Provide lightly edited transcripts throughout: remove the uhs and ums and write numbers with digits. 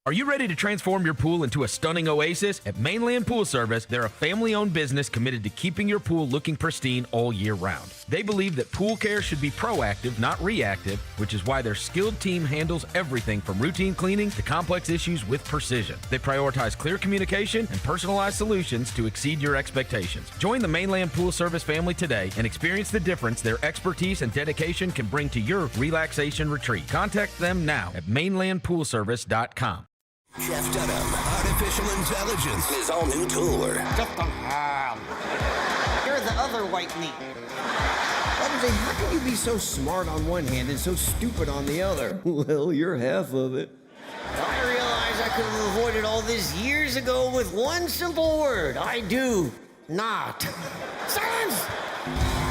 Are you ready to transform your pool into a stunning oasis? At Mainland Pool Service, they're a family-owned business committed to keeping your pool looking pristine all year round. They believe that pool care should be proactive, not reactive, which is why their skilled team handles everything from routine cleaning to complex issues with precision. They prioritize clear communication and personalized solutions to exceed your expectations. Join the Mainland Pool Service family today and experience the difference their expertise and dedication can bring to your relaxation retreat. Contact them now at mainlandpoolservice.com. Jeff Dunham, Artificial Intelligence, his all-new tour. Jeff Dunham. You're the other white meat. How can you be so smart on one hand and so stupid on the other? Well, you're half of it. I realize I could have avoided all this years ago with one simple word. I do not. Silence!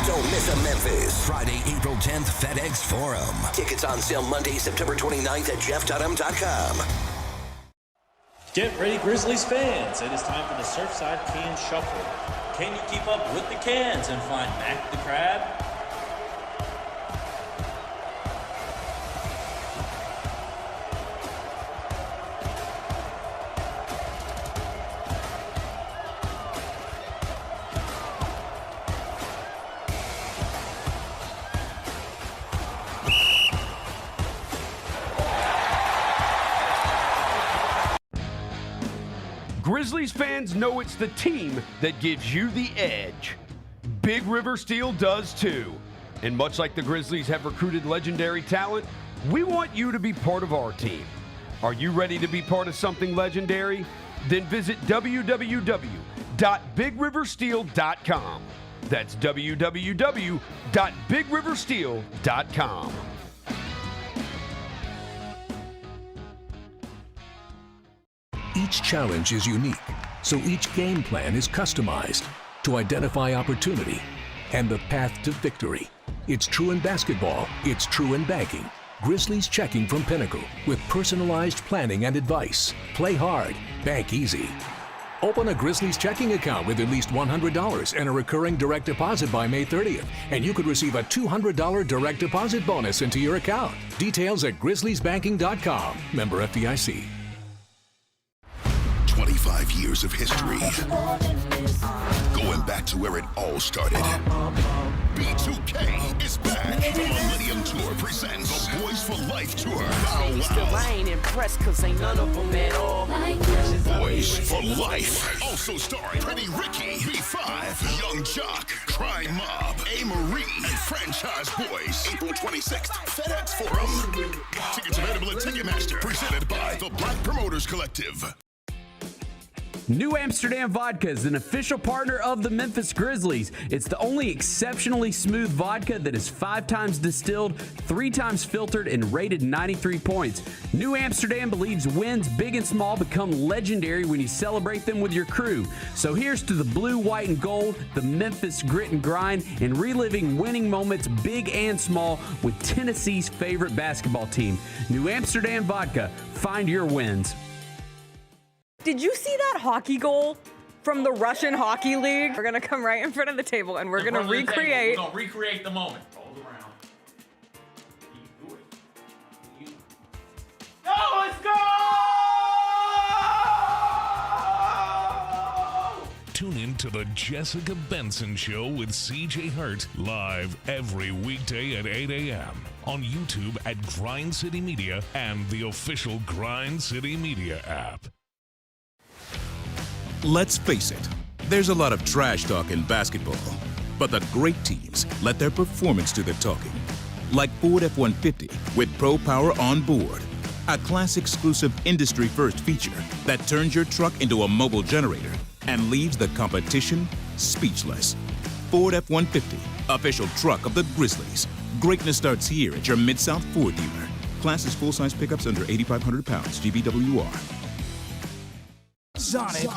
Don't miss a Memphis. Friday, April 10th, FedEx Forum. Tickets on sale Monday, September 29th at jeffdunham.com. Get ready, Grizzlies fans. It is time for the Surfside Can Shuffle. Can you keep up with the cans and find Mac the Crab? Grizzlies fans know it's the team that gives you the edge. Big River Steel does too. And much like the Grizzlies have recruited legendary talent, we want you to be part of our team. Are you ready to be part of something legendary? Then visit www.bigriversteel.com. That's www.bigriversteel.com. Each challenge is unique, so each game plan is customized to identify opportunity and the path to victory. It's true in basketball, it's true in banking. Grizzlies Checking from Pinnacle with personalized planning and advice. Play hard, bank easy. Open a Grizzlies checking account with at least $100 and a recurring direct deposit by May 30th, and you could receive a $200 direct deposit bonus into your account. Details at grizzliesbanking.com. Member FDIC. 25 years of history. Going back to where it all started. B2K is back. The Millennium Tour presents the Boys for Life Tour. Wow, wow. I ain't impressed because ain't none of them at all. Boys for Life. Also starring Pretty Ricky, B5, Young Jock, Crime Mob, A. Marie, and Franchise Boys. April 26th, FedEx Forum. Tickets available at Ticketmaster. Presented by the Black Promoters Collective. New Amsterdam Vodka is an official partner of the Memphis Grizzlies. It's the only exceptionally smooth vodka that is 5 times distilled, 3 times filtered, and rated 93 points. New Amsterdam believes wins big and small become legendary when you celebrate them with your crew. So here's to the blue, white, and gold, the Memphis grit and grind, and reliving winning moments big and small with Tennessee's favorite basketball team. New Amsterdam Vodka. Find your wins. Did you see that hockey goal from the Russian Hockey League? We're going to come right in front of the table, and we're going to recreate. We're going to recreate the moment. Rolls around. Do it. Go, let's go! Tune in to the Jessica Benson Show with CJ Hurt live every weekday at 8 a.m. on YouTube at Grind City Media and the official Grind City Media app. Let's face it, there's a lot of trash talk in basketball, but the great teams let their performance do the talking. Like Ford F-150 with Pro Power on board, a class-exclusive industry-first feature that turns your truck into a mobile generator and leaves the competition speechless. Ford F-150, official truck of the Grizzlies. Greatness starts here at your Mid-South Ford dealer. Class is full-size pickups under 8,500 pounds, GVWR. Sonic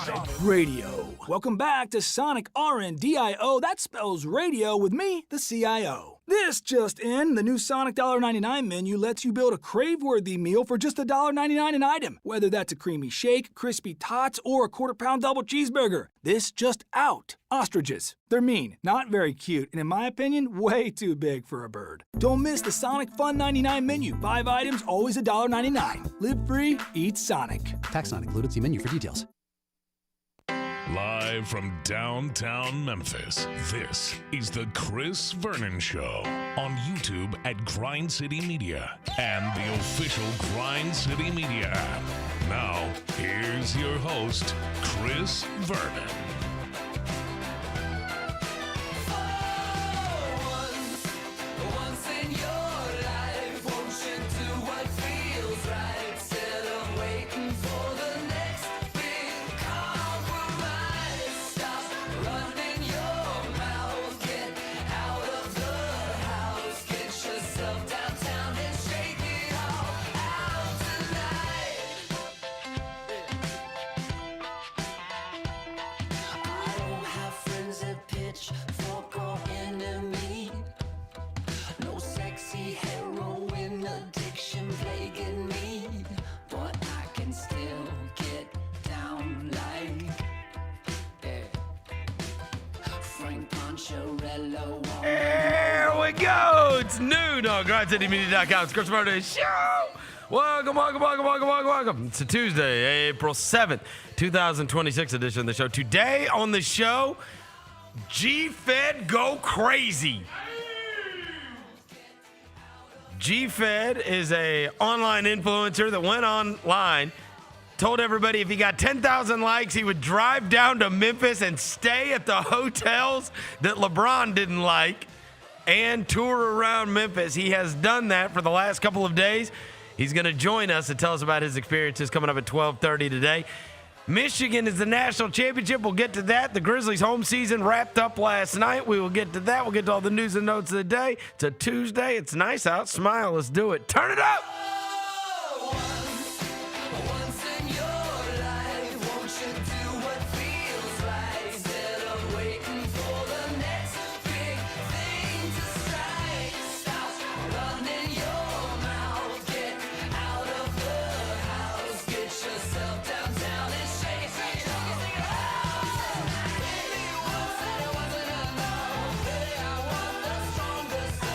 Radio. Welcome back to Sonic RNDIO. That spells radio with me, the CIO. This just in, the new Sonic $1.99 menu lets you build a crave-worthy meal for just $1.99 an item, whether that's a creamy shake, crispy tots, or a quarter-pound double cheeseburger. This just out. Ostriches. They're mean, not very cute, and in my opinion, way too big for a bird. Don't miss the Sonic Fun 99 menu. 5 items, always $1.99. Live free, eat Sonic. Tax not included. See menu for details. Live from downtown Memphis, this is the Chris Vernon Show on YouTube at Grind City Media and the official Grind City Media app. Now, here's your host, Chris Vernon. Here we go. It's noon on GrindCityMedia.com. It's Chris Vernon's show. Welcome. It's a Tuesday, April 7th, 2026 edition of the show. Today on the show, GFed Go Crazy. GFed is a online influencer that went online, told everybody if he got 10,000 likes, he would drive down to Memphis and stay at the hotels that LeBron didn't like and tour around Memphis. He has done that for the last couple of days. He's going to join us to tell us about his experiences coming up at 12:30 today. Michigan is the national championship. We'll get to that. The Grizzlies' home season wrapped up last night. We will get to that. We'll get to all the news and notes of the day. It's a Tuesday. It's nice out. Smile. Let's do it. Turn it up.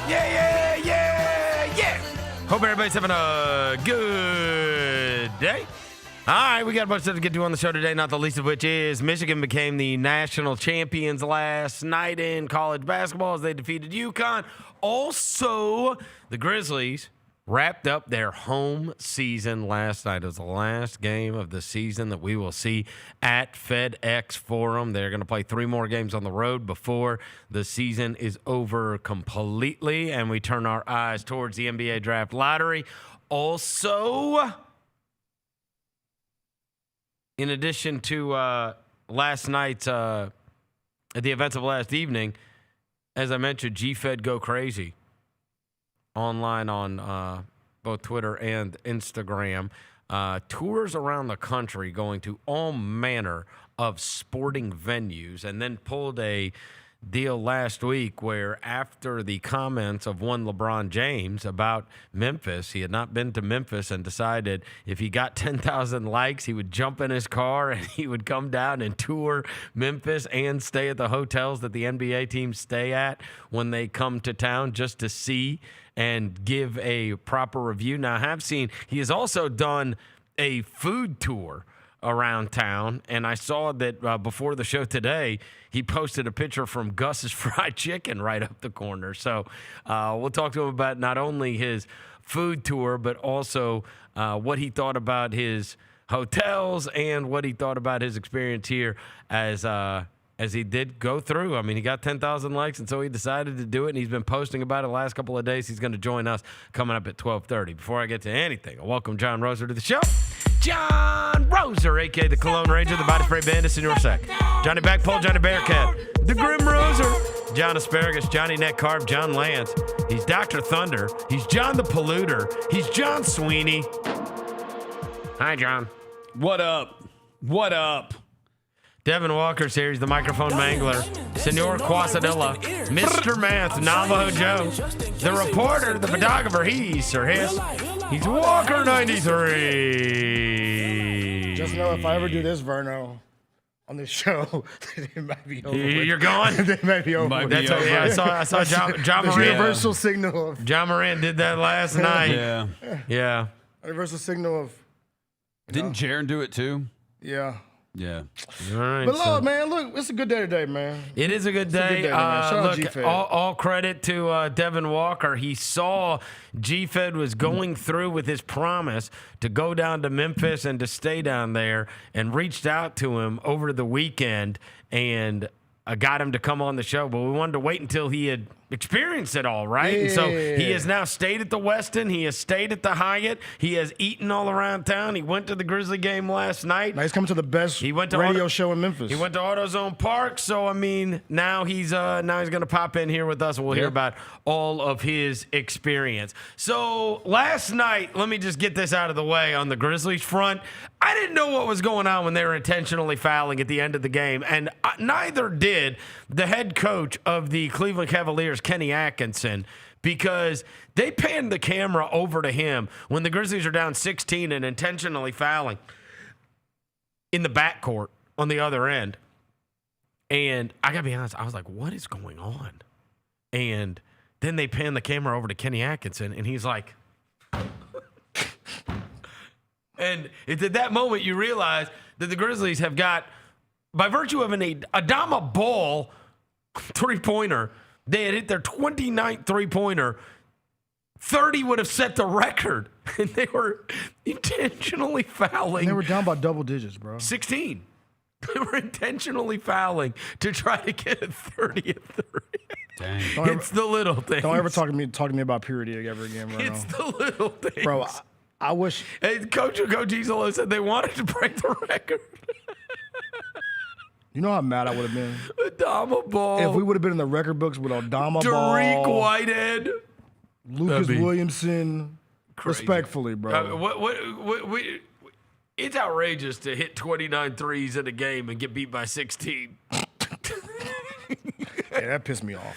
Yeah. Hope everybody's having a good day. All right, we got a bunch of stuff to get to on the show today, not the least of which is Michigan became the national champions last night in college basketball as they defeated UConn. Also, the Grizzlies wrapped up their home season last night. It was the last game of the season that we will see at FedEx Forum. They're going to play 3 more games on the road before the season is over completely, and we turn our eyes towards the NBA Draft Lottery. Also, in addition to last night's the events of last evening, as I mentioned, GFed Go Crazy online on both Twitter and Instagram. Tours around the country going to all manner of sporting venues, and then pulled a deal last week where after the comments of one LeBron James about Memphis, he had not been to Memphis and decided if he got 10,000 likes, he would jump in his car and he would come down and tour Memphis and stay at the hotels that the NBA teams stay at when they come to town just to see and give a proper review. Now, I have seen he has also done a food tour around town, and I saw that before the show today, he posted a picture from Gus's Fried Chicken right up the corner. So we'll talk to him about not only his food tour, but also what he thought about his hotels and what he thought about his experience here as he did go through. I mean, he got 10,000 likes, and so he decided to do it, and he's been posting about it the last couple of days. He's going to join us coming up at 12:30. Before I get to anything, I welcome John Roser to the show. John Roser, a.k.a. the Cologne Ranger, the Body Spray Bandit, Senor Sack. Johnny Backpole, Johnny Bearcat, the Grim Roser, John Asparagus, Johnny Neck Carb, John Lance. He's Dr. Thunder. He's John the Polluter. He's John Sweeney. Hi, John. What up? Devin Walker's here. He's the microphone mangler. Senor Quasadilla. Mr. Math, Navajo Joe. The reporter, the photographer, he's Walker 93. Just know if I ever do this, Verno, on this show, it might be over. You're gone? It might be over. That's over. Yeah, I saw John the Moran. universal signal of. John Moran did that last night. Yeah. Universal signal of. Didn't Jaron do it too? Yeah. Yeah. All right. But look, man, look, it's a good day today, man. It is a good day. Shout out Look, GFed. all credit to Devin Walker. He saw GFed was going through with his promise to go down to Memphis and to stay down there, and reached out to him over the weekend and got him to come on the show. But we wanted to wait until he had experienced it all, right? And so he has now stayed at the Westin. He has stayed at the Hyatt. He has eaten all around town. He went to the Grizzly game last night. Now he's coming to the best radio show in Memphis. He went to AutoZone Park. So, I mean, now he's going to pop in here with us, and we'll hear about all of his experience. So last night, let me just get this out of the way on the Grizzlies front. I didn't know what was going on when they were intentionally fouling at the end of the game, and neither did the head coach of the Cleveland Cavaliers, Kenny Atkinson, because they panned the camera over to him when the Grizzlies are down 16 and intentionally fouling in the backcourt on the other end. And I got to be honest, I was like, what is going on? And then they pan the camera over to Kenny Atkinson, and he's like... And it's at that moment you realize that the Grizzlies have got, by virtue of an Adama Ball three-pointer, they had hit their 29th three-pointer. 30 would have set the record, and they were intentionally fouling. And they were down by double digits, bro. 16. They were intentionally fouling to try to get a 30th three. Dang. It's the little things. Don't ever talk to me about purity ever again, bro. It's the little things. Bro, I wish. Coach Isolo said they wanted to break the record. You know how mad I would have been? Adama Ball. If we would have been in the record books with Adama Ball. Derek Whitehead. Lucas Williamson. Crazy. Respectfully, bro. It's outrageous to hit 29 threes in a game and get beat by 16. Yeah, that pissed me off.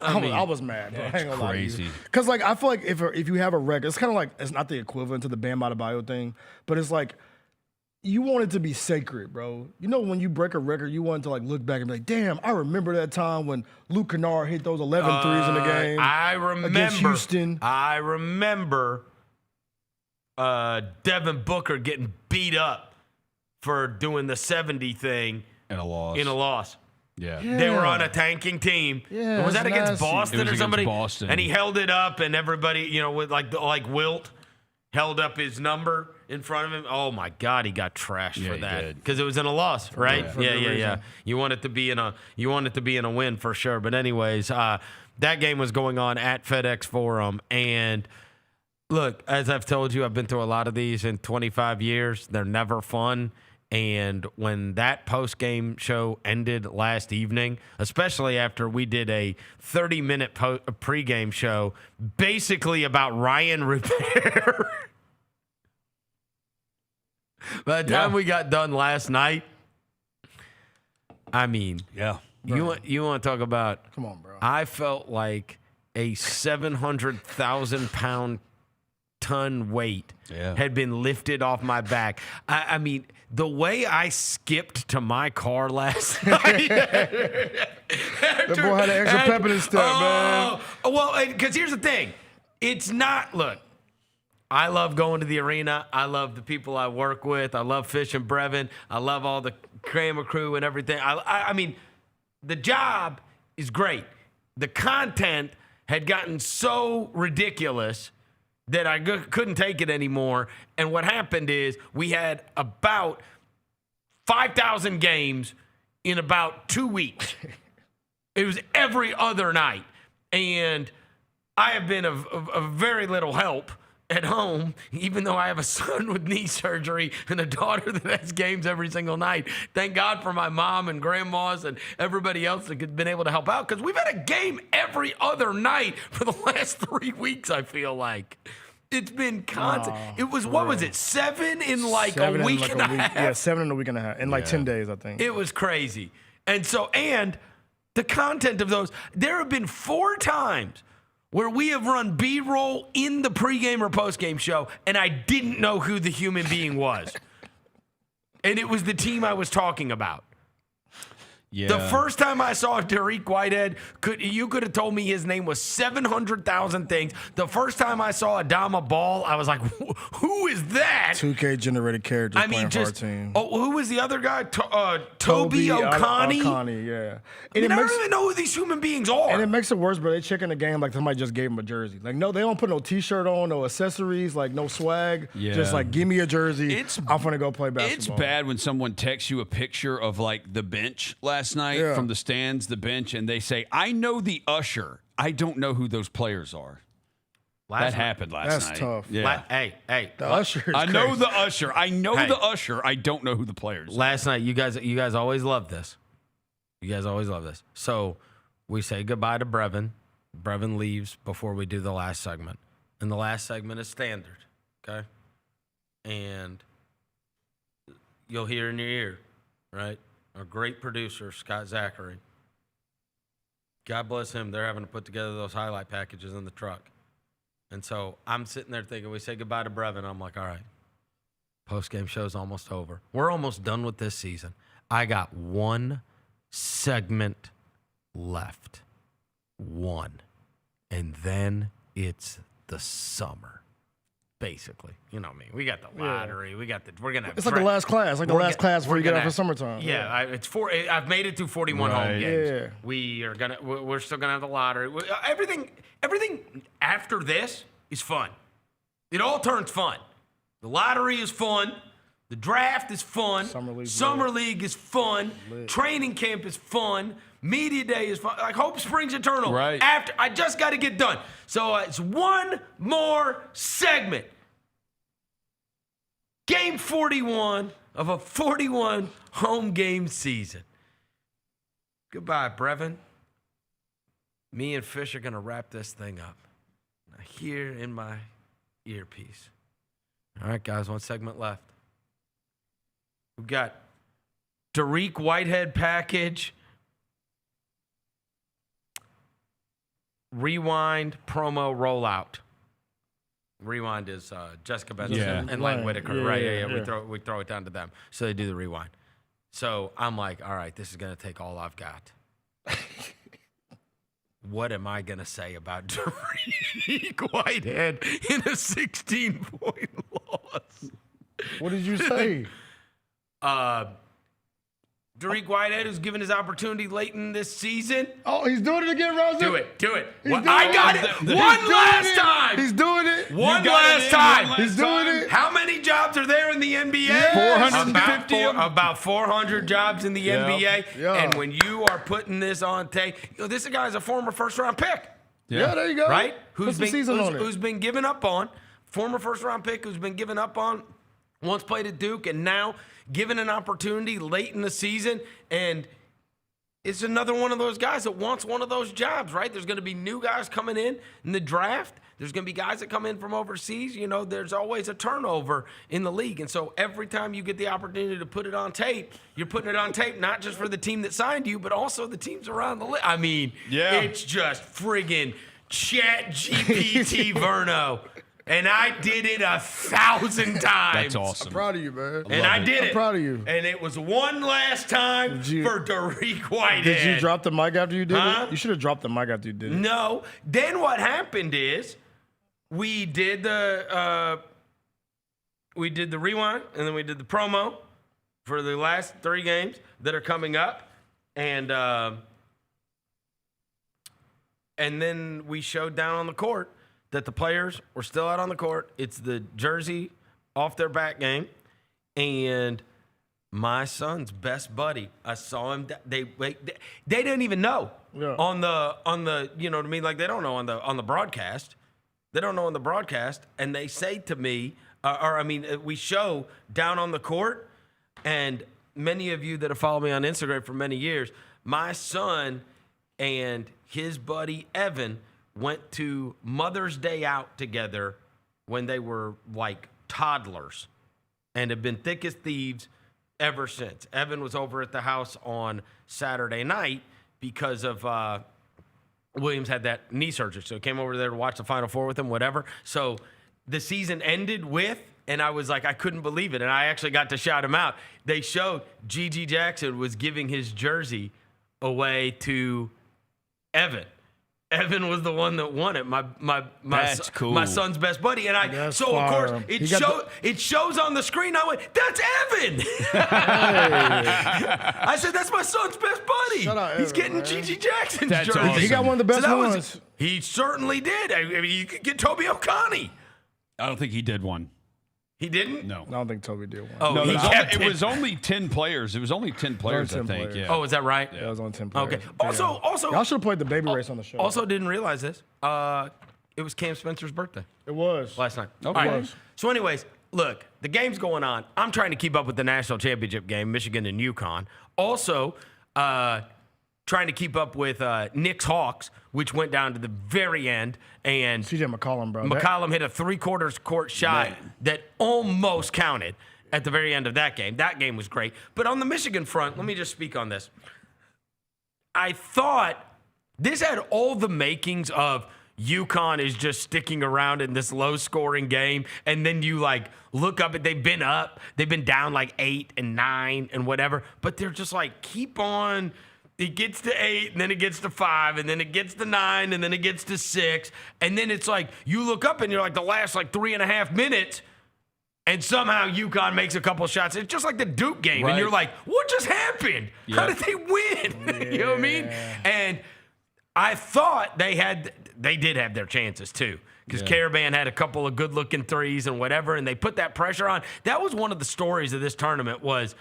I was mad, bro. I ain't gonna lie to you. Because, like, I feel like if you have a record, it's kind of like, it's not the equivalent to the Bam Adebayo thing, but it's like, you want it to be sacred, bro. You know, when you break a record, you want to, like, look back and be like, damn, I remember that time when Luke Kennard hit those 11 threes in the game. I remember. Against Houston. I remember Devin Booker getting beat up for doing the 70 thing. In a loss. Yeah. They were on a tanking team. Yeah, was that against Boston or somebody? Boston. And he held it up, and everybody, you know, with like Wilt held up his number in front of him. Oh my God, he got trashed for that because it was in a loss, right? Yeah. You want it to be in a win for sure. But anyways, that game was going on at FedEx Forum, and look, as I've told you, I've been through a lot of these in 25 years. They're never fun. And when that post-game show ended last evening, especially after we did a 30-minute pre-game show basically about Ryan Repair, by the time we got done last night, I mean, you want to talk about? Come on, bro. I felt like a 700,000-pound ton weight had been lifted off my back. I mean, the way I skipped to my car last night. That boy had an extra pep in his step, man. Well, because here's the thing. It's not, look, I love going to the arena. I love the people I work with. I love Fish and Brevin. I love all the camera crew and everything. I mean, the job is great. The content had gotten so ridiculous that I couldn't take it anymore. And what happened is we had about 5,000 games in about 2 weeks. It was every other night. And I have been of very little help at home, even though I have a son with knee surgery and a daughter that has games every single night. Thank God for my mom and grandmas and everybody else that has been able to help out, because we've had a game every other night for the last 3 weeks, I feel like. It's been constant. It was, what was it, 7 in like a week and a half? Yeah, 7 in a week and a half. In like 10 days, I think. It was crazy. And so, and The content of those. There have been 4 times where we have run B-roll in the pregame or postgame show, and I didn't know who the human being was. And it was the team I was talking about. Yeah. The first time I saw Dariq Whitehead, you could have told me his name was 700,000 things. The first time I saw Adama Ball, I was like, who is that? 2K generated characters playing for our team. Oh, who was the other guy? Toby O'Connie? O'Connie, yeah. I don't even know who these human beings are. And it makes it worse, but they check in the game like somebody just gave them a jersey. Like, no, they don't put no T-shirt on, no accessories, like no swag. Yeah. Just like, give me a jersey. I'm going to go play basketball. It's bad when someone texts you a picture of like the bench last night from the stands, the bench, and they say, I know the usher. I don't know who those players are. That happened last night. That's tough. Yeah. Hey. The usher is I crazy. know the usher. I know the usher. I don't know who the players are. Last night, you guys always love this. You guys always love this. So we say goodbye to Brevin. Brevin leaves before we do the last segment. And the last segment is standard, okay? And you'll hear in your ear, right? Our great producer, Scott Zachary. God bless him. They're having to put together those highlight packages in the truck. And so I'm sitting there thinking, we say goodbye to Brevin. I'm like, all right, post-game show's almost over. We're almost done with this season. I got 1 segment left. 1. And then it's the summer. Basically, you know what I mean. We got the lottery. We got we're gonna. It's like the last class, before you get out for summertime. Yeah, it's 4. I've made it through 41 home games. Yeah. We're still gonna have the lottery. Everything after this is fun. It all turns fun. The lottery is fun. The draft is fun. Summer league is fun. Training camp is fun. Media day is fun. Like Hope Springs Eternal. Right. After I just got to get done. So it's 1 more segment. Game 41 of a 41 home game season. Goodbye, Brevin. Me and Fish are going to wrap this thing up. Here in my earpiece. All right, guys, 1 segment left. We've got Dariq Whitehead package. Rewind promo rollout. Rewind is Jessica Benson and Lang Whitaker. Right, yeah. We throw it down to them. So they do the rewind. So I'm like, all right, this is going to take all I've got. What am I going to say about Dariq Whitehead in a 16-point loss? What did you say? Dariq Whitehead is given his opportunity late in this season. Oh, he's doing it again, Rosa? Do it. I got it. One last time. He's doing it. One last time. He's doing it. How many jobs are there in the NBA? Yes. 450. About 400 jobs in the NBA. Yeah. And when you are putting this on tape, this guy's a former first-round pick. Yeah, there you go. Right? Put some season on it. Who's been given up on. Former first-round pick who's been given up on. Once played at Duke and now given an opportunity late in the season. And it's another one of those guys that wants one of those jobs, right? There's going to be new guys coming in the draft. There's going to be guys that come in from overseas. You know, there's always a turnover in the league. And so every time you get the opportunity to put it on tape, you're putting it on tape not just for the team that signed you, but also the teams around the league. I mean, it's just friggin' Chat GPT Verno. And I did it 1,000 times. That's awesome. I'm proud of you, man. And I did it. I'm proud of you. And it was one last time for Dariq Whitehead. Did you drop the mic after you did it? You should have dropped the mic after you did it. No. Then what happened is we did the rewind, and then we did the promo for the last 3 games that are coming up. And then we showed down on the court that the players were still out on the court. It's the jersey off their back game. And my son's best buddy, I saw him. They didn't even know on the you know what I mean? Like they don't know on the broadcast. They don't know on the broadcast. And they say to me, we show down on the court. And many of you that have followed me on Instagram for many years, my son and his buddy Evan went to Mother's Day out together when they were like toddlers and have been thick as thieves ever since. Evan was over at the house on Saturday night because of Williams had that knee surgery. So came over there to watch the Final Four with him, whatever. So the season ended with, and I was like, I couldn't believe it. And I actually got to shout him out. They showed G.G. Jackson was giving his jersey away to Evan. Evan was the one that won it. That's cool. My son's best buddy, and That's of course fire. it shows on the screen. I went, "That's Evan." I said, "That's my son's best buddy. Shout out He's Evan, getting man. G.G. Jackson's That's jersey. awesome. He got one of the best ones. He certainly did. I mean, you could get Toby O'Connie. I don't think he did one. He didn't? No. I don't think Toby did one. Oh, No, he kept it was only 10 players. It was only 10 players, 10 I think. players. Yeah. Oh, is that right? Yeah, it was on 10 players. Okay. Also, y'all should have played the baby race on the show. Also, didn't realize this. It was Cam Spencer's birthday it was last night. Okay. All right. So, anyways, look, the game's going on. I'm trying to keep up with the national championship game, Michigan and UConn. Also, trying to keep up with Knicks Hawks, which went down to the very end. And CJ McCollum, bro. McCollum hit a three-quarters court shot that almost counted at the very end of that game. That game was great. But on the Michigan front, let me just speak on this. I thought this had all the makings of UConn is just sticking around in this low-scoring game, and then you, like, look up at they've been down like 8 and 9 and whatever, but they're just like, keep on. It gets to 8, and then it gets to 5, and then it gets to 9, and then it gets to 6. And then it's like you look up and you're like the last like 3.5 minutes, and somehow UConn makes a couple shots. It's just like the Duke game. Right. And you're like, what just happened? Yep. How did they win? You know what I mean? And I thought they did have their chances too. Because Caravan had a couple of good-looking threes and whatever, and they put that pressure on. That was one of the stories of this tournament was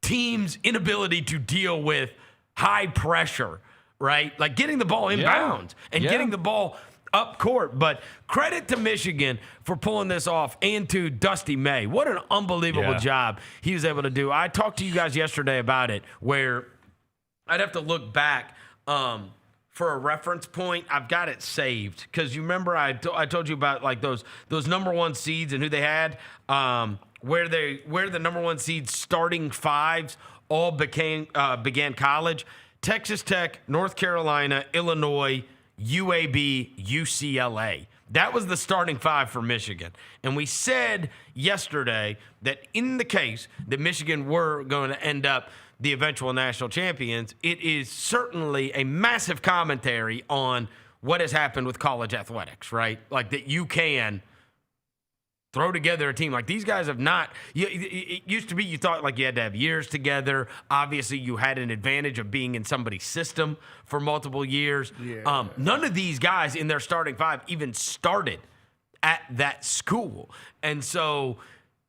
teams' inability to deal with high pressure, right? Like getting the ball inbounds and getting the ball up court. But credit to Michigan for pulling this off and to Dusty May. What an unbelievable job he was able to do. I talked to you guys yesterday about it where I'd have to look back for a reference point. I've got it saved because you remember I told you about like those number one seeds and who they had, where the number one seeds starting fives all began college. Texas Tech, North Carolina, Illinois, UAB, UCLA. That was the starting five for Michigan. And we said yesterday that in the case that Michigan were going to end up the eventual national champions, it is certainly a massive commentary on what has happened with college athletics, right? Like that you can throw together a team. Like these guys have not, it used to be you thought like you had to have years together. Obviously you had an advantage of being in somebody's system for multiple years. None of these guys in their starting five even started at that school. And so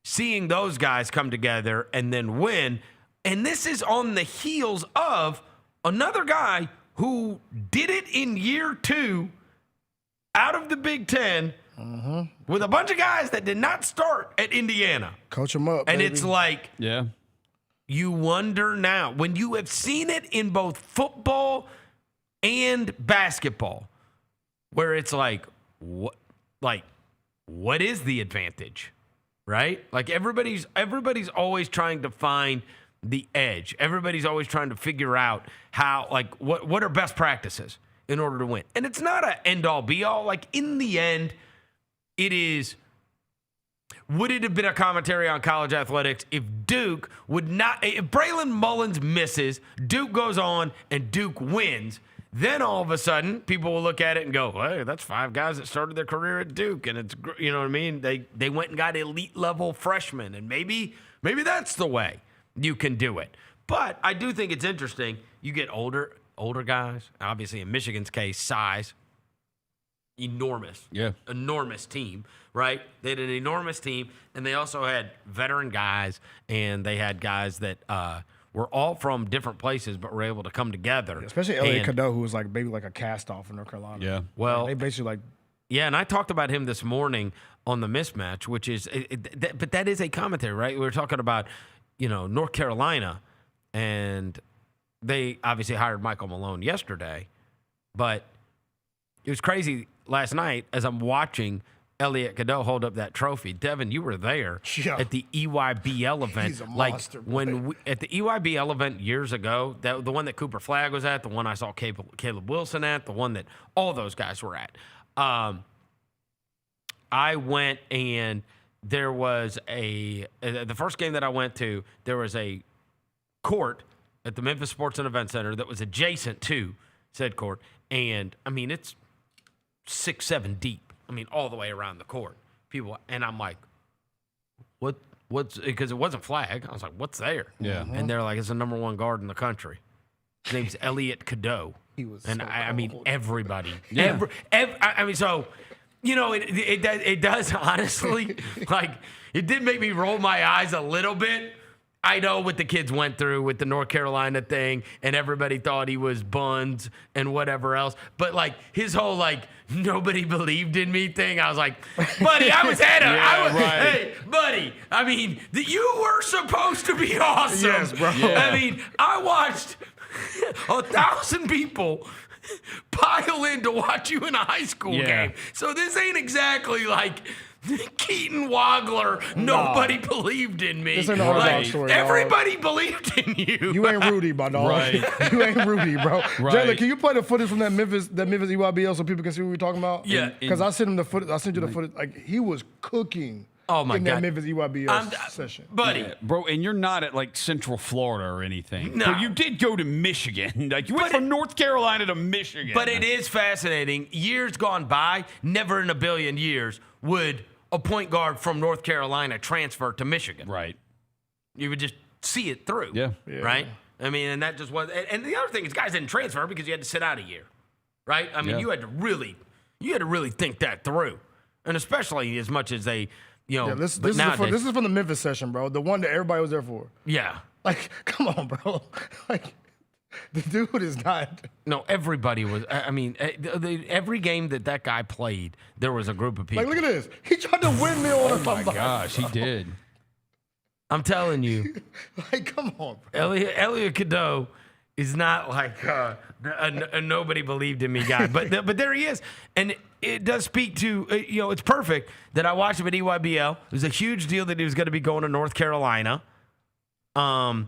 seeing those guys come together and then win, and this is on the heels of another guy who did it in year 2 out of the Big Ten with a bunch of guys that did not start at Indiana. Coach them up, and baby. it's like, you wonder now, when you have seen it in both football and basketball, where it's like, what is the advantage, right? Like everybody's always trying to find the edge. Everybody's always trying to figure out how, like, what are best practices in order to win. And it's not an end-all, be-all. Like, in the end, it is, would it have been a commentary on college athletics if Duke if Braylon Mullins misses, Duke goes on, and Duke wins, then all of a sudden, people will look at it and go, hey, that's 5 guys that started their career at Duke, and it's, you know what I mean? They went and got elite-level freshmen, and maybe that's the way you can do it. But I do think it's interesting. You get older guys, obviously in Michigan's case, size, enormous team, right? They had an enormous team, and they also had veteran guys, and they had guys that were all from different places but were able to come together. Especially Elliot Cadeau, who was like maybe like a cast-off in North Carolina. Yeah. Well, they basically like. Yeah, and I talked about him this morning on the mismatch, which is, but that is a commentary, right? We were talking about, North Carolina, and they obviously hired Michael Malone yesterday, but it was crazy last night as I'm watching Elliot Cadeau hold up that trophy. Devin, you were there at the EYBL event. He's a monster, at the EYBL event years ago, the one that Cooper Flagg was at, the one I saw Caleb Wilson at, the one that all those guys were at. I went and there was the first game that I went to, there was a court at the Memphis Sports and Event Center that was adjacent to said court. And, I mean, it's 6-7 deep. I mean, all the way around the court. People, and I'm like, what's, because it wasn't Flagg. I was like, what's there? Yeah. And they're like, it's the number one guard in the country. His name's Elliot Cadeau. He was and so I mean, cold. everybody. Yeah. I mean, so, you know, it does honestly, like, it did make me roll my eyes a little bit. I know what the kids went through with the North Carolina thing, and everybody thought he was buns and whatever else. But, like, his whole, like, nobody believed in me thing, I was like, buddy, I was at it. Hey, buddy, I mean, you were supposed to be awesome. Yes, bro. Yeah. I mean, I watched 1,000 people pile in to watch you in a high school game. So this ain't exactly like Keaton Wagler, nobody believed in me. This ain't an underdog story, everybody believed in you. You ain't Rudy, my dog. Right. You ain't Rudy, bro. Right. Jaylen, can you play the footage from that Memphis EYBL so people can see what we're talking about? Yeah. Because I sent him the footage. I sent you the footage. Like, he was cooking. Oh, my in God. that Memphis EYBL session. Buddy. Yeah, bro, and you're not at like Central Florida or anything. No. But you did go to Michigan. Like you went from North Carolina to Michigan. But it is fascinating. Years gone by, never in a billion years would a point guard from North Carolina transfer to Michigan. Right. You would just see it through. Yeah. Right? I mean, and that just was. And the other thing is guys didn't transfer because you had to sit out a year. Right? I mean, you had to really think that through. And especially as much as they, you know, Yeah, this is from the Memphis session, bro. The one that everybody was there for. Yeah. Like, come on, bro. Like, the dude is not. No, everybody was. I mean, every game that guy played, there was a group of people. Like, look at this. He tried to windmill on somebody. Oh my gosh, he did. I'm telling you. Like, come on, bro. Elliot Cadeau is not like a nobody believed in me guy, but there he is, and it does speak to you know, it's perfect that I watched him at EYBL. It was a huge deal that he was going to be going to North Carolina, and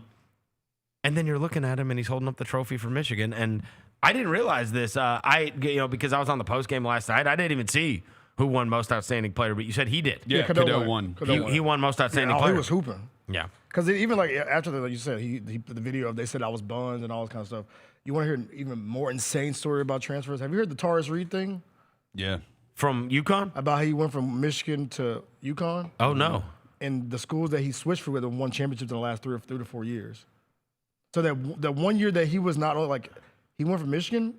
then you're looking at him and he's holding up the trophy for Michigan, and I didn't realize this. Because I was on the postgame last night, I didn't even see who won most outstanding player, but you said he did. Yeah, Cadeau won. He won most outstanding player. He was hooping. Yeah. Because even like after like you said, he the video of they said I was buns and all this kind of stuff. You want to hear an even more insane story about transfers? Have you heard the Taurus Reed thing? Yeah. From UConn? About how he went from Michigan to UConn? Oh, no. And the schools that he switched for with and won championships in the last 3 to 4 years. So that 1 year that he was not like, he went from Michigan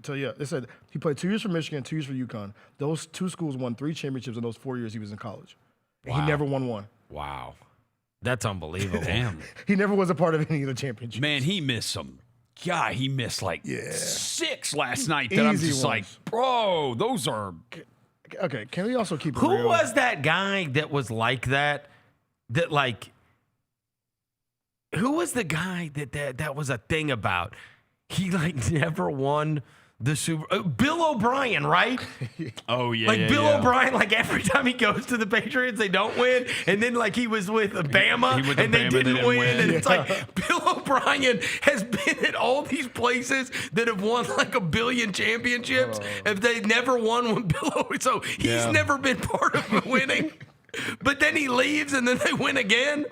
to they said he played 2 years for Michigan, 2 years for UConn. Those 2 schools won 3 championships in those 4 years he was in college. Wow. He never won one. Wow. That's unbelievable. Damn. He never was a part of any of the championships. Man, he missed some. God, he missed like 6 last night that Easy I'm just ones. like, bro, those are. Okay, can we also keep it Who real? was that guy that was like that? That like, who was the guy that was a thing about? He like never won the Super. Bill O'Brien, right? Oh yeah, like Bill O'Brien. Like every time he goes to the Patriots, they don't win, and then like he was with Bama, and they didn't win. And it's like Bill O'Brien has been at all these places that have won like 1 billion championships, if they never won when Bill O'Brien. So he's never been part of winning. But then he leaves, and then they win again.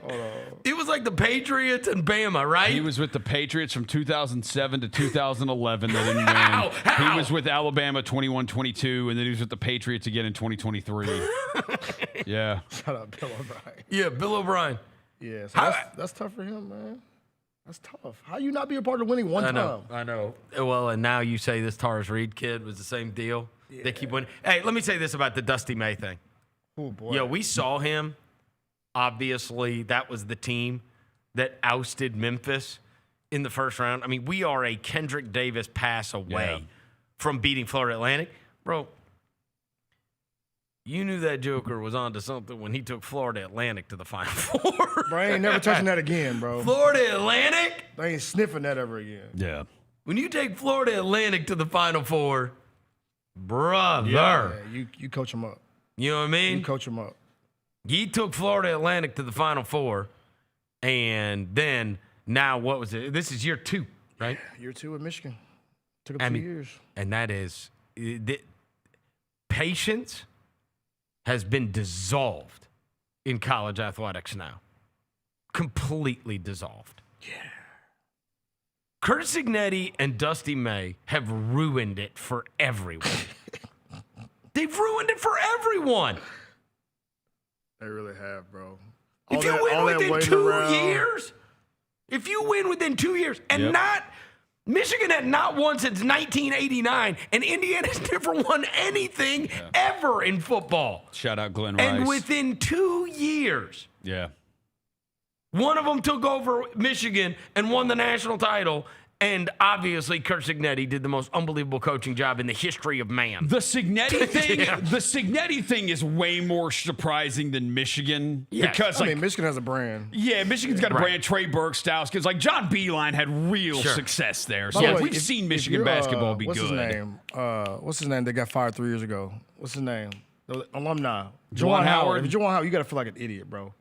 It was like the Patriots and Bama, right? He was with the Patriots from 2007 to 2011. They didn't win. He was with Alabama 21-22, and then he was with the Patriots again in 2023. Yeah. Shout out Bill O'Brien. Yeah, Bill O'Brien. Yeah, so that's tough for him, man. That's tough. How you not be a part of winning one time? I know. Well, and now you say this Taurus Reed kid was the same deal. Yeah. They keep winning. Hey, let me say this about the Dusty May thing. Oh, boy. Yeah, we saw him. Obviously, that was the team that ousted Memphis in the first round. I mean, we are a Kendrick Davis pass away from beating Florida Atlantic. Bro, you knew that Joker was onto something when he took Florida Atlantic to the Final Four. Bro, I ain't never touching that again, bro. Florida Atlantic? They ain't sniffing that ever again. Yeah. When you take Florida Atlantic to the Final Four, brother. Yeah, you coach them up. You know what I mean? You coach them up. He took Florida Atlantic to the Final Four, and then now what was it? This is year 2, right? Year 2 at Michigan. Took him 2 years. And that is patience has been dissolved in college athletics now. Completely dissolved. Yeah. Kurt Signetti and Dusty May have ruined it for everyone. They've ruined it for everyone. They really have, bro. If you win within 2 years, and Michigan had not won since 1989, and Indiana's never won anything ever in football. Shout out Glenn Rice. And within 2 years, one of them took over Michigan and won the national title. And obviously, Kurt Signetti did the most unbelievable coaching job in the history of man. The Signetti thing is way more surprising than Michigan. Yes. Because Michigan has a brand. Yeah, Michigan's got a brand. Trey Burke-Styles. Because John Beilein had real success there. So we've seen Michigan basketball be what's good. What's his name? They got fired 3 years ago. What's his name? The alumni. Juwan Howard. If Juwan Howard, you got to feel like an idiot, bro.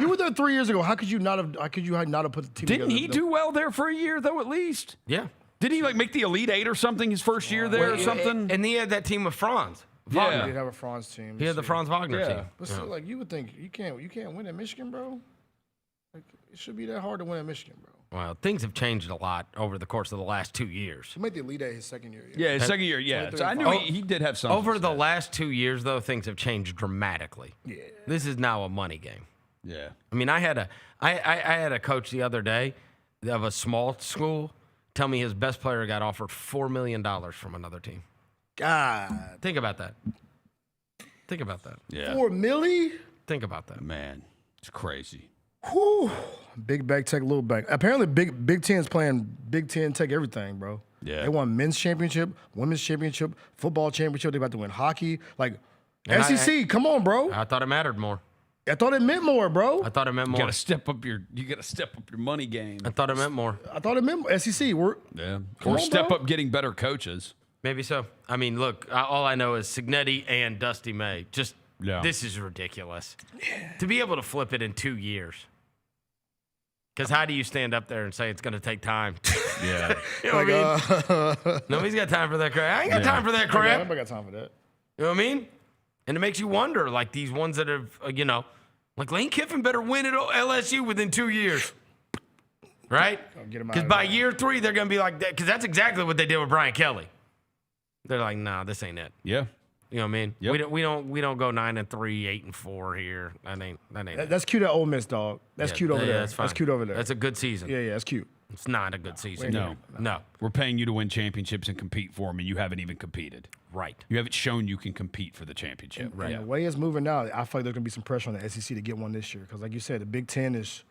You were there 3 years ago. How could you not have put the team together? Didn't he do well there for a year, though, at least? Yeah. Didn't he make the Elite Eight or something his first year there or something? And he had that team with Franz. Wagner. He did have a Franz team. He had the Franz Wagner team. But still, you would think you can't win at Michigan, bro. It should be that hard to win at Michigan, bro. Well, things have changed a lot over the course of the last 2 years. He made the Elite Eight his second year. Yeah, his second year, yeah. So I knew he did have some. Over the last 2 years, though, things have changed dramatically. Yeah. This is now a money game. Yeah. I mean, I had a coach the other day of a small school tell me his best player got offered $4 million from another team. God. Think about that. Yeah. $4 million? Think about that. Man, it's crazy. Whew. Big bag, take little bag. Apparently, Big Ten's playing Big Ten, take everything, bro. Yeah. They won men's championship, women's championship, football championship. They about to win hockey. And SEC, come on, bro. I thought it mattered more. I thought it meant more, bro. I thought it meant more. You gotta step up your money game. I thought it meant more. I thought it meant more. SEC. Or step up getting better coaches. Maybe so. I mean, look, all I know is Signetti and Dusty May. This is ridiculous. Yeah. To be able to flip it in 2 years. Because how do you stand up there and say it's going to take time? Yeah. You know what I mean? Nobody's got time for that crap. I ain't got time for that crap. Nobody got time for that. You know what I mean? And it makes you wonder, these ones that have, Lane Kiffin better win at LSU within 2 years. Right? Because by year 3, they're going to be like that. Because that's exactly what they did with Brian Kelly. They're like, nah, this ain't it. Yeah. You know what I mean? Yep. We don't go 9-3, 8-4 here. That ain't it. That's cute at Ole Miss, dog. That's cute over there. That's fine. That's cute over there. That's a good season. Yeah, that's cute. It's not a good season. No. We're paying you to win championships and compete for them, and you haven't even competed. Right. You haven't shown you can compete for the championship. Right. And the way it's moving now, I feel like there's going to be some pressure on the SEC to get one this year. Because like you said, the Big Ten is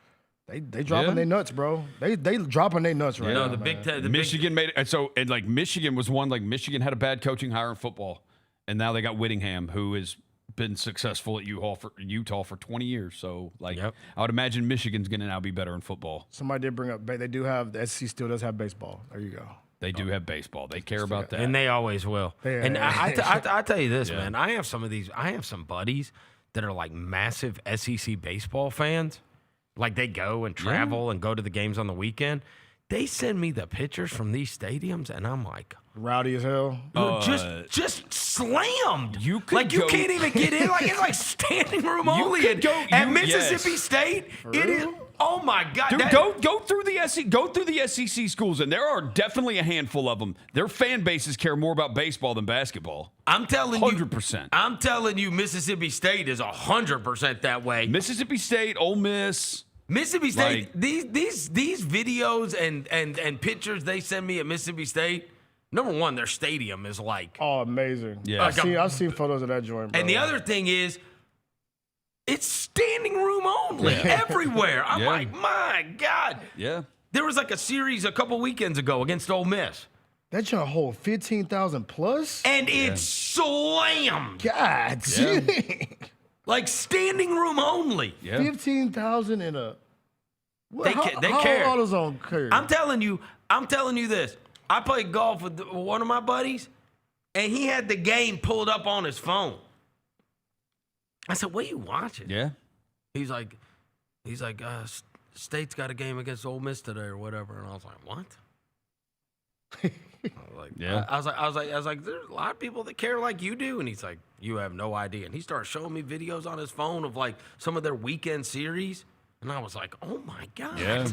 they dropping their nuts, bro. They dropping their nuts right now. The Big Ten. Michigan made it. Michigan was one. Michigan had a bad coaching hire in football, and now they got Whittingham, who has been successful at Utah for 20 years. So, I would imagine Michigan's going to now be better in football. Somebody did bring up, they do have, the SEC still does have baseball. There you go. They do have baseball. They care about that. And they always will. Yeah. And I tell you this, man. I have some buddies that are massive SEC baseball fans. They go and travel and go to the games on the weekend. They send me the pictures from these stadiums, and I'm like, rowdy as hell. Just slammed. You can't even get in. It's like standing room only. At Mississippi State, it is. Oh my God! Dude, go through the SEC schools, and there are definitely a handful of them. Their fan bases care more about baseball than basketball. I'm telling 100%. I'm telling you, Mississippi State is 100% that way. Mississippi State, Ole Miss. Mississippi State, these videos and pictures they send me at Mississippi State, number one, their stadium is amazing. Yeah. I've seen photos of that joint, bro. And the other thing is, it's standing room only everywhere. I'm like, my God. Yeah. There was a series a couple weekends ago against Ole Miss. That joint hold 15,000 plus? And it's slammed. God dang. Standing room only. Yeah. 15,000 in a. They care. How AutoZone care? I'm telling you this. I played golf with one of my buddies, and he had the game pulled up on his phone. I said, what are you watching? Yeah. He's like, State's got a game against Ole Miss today or whatever. And I was like, what? I was like, there's a lot of people that care like you do. And he's like, you have no idea. And he started showing me videos on his phone of like some of their weekend series. And I was like, oh my God. Yeah.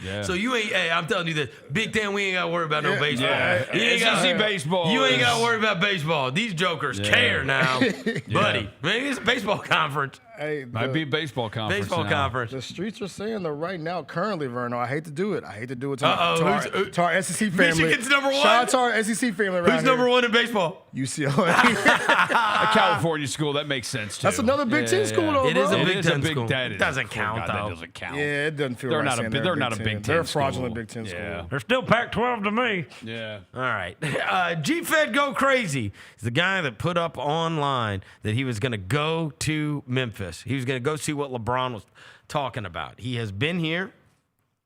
Yeah. So you ain't, hey, I'm telling you this, Big Ten, we ain't got to worry about no baseball. Yeah. You ain't SEC baseball. You ain't got to worry about baseball. These jokers care now. Buddy, maybe it's a baseball conference. Hey, Might be a baseball conference. Conference. The streets are saying that right now, currently, Vernon, I hate to do it to our SEC family. Michigan's number one. Shout out to our SEC family right Who's number one in baseball? UCLA. A California school, that makes sense, too. That's another Big Ten school, though, It is a bro. Big Ten school. That doesn't count, though. That doesn't count. Yeah, it doesn't feel they're right not saying they're not a Big Ten They're a school. fraudulent Big Ten school. Yeah. They're still Pac-12 to me. Yeah. All right. GFedGoCrazy is the guy that put up online that he was going to go to Memphis. He was going to go see what LeBron was talking about. He has been here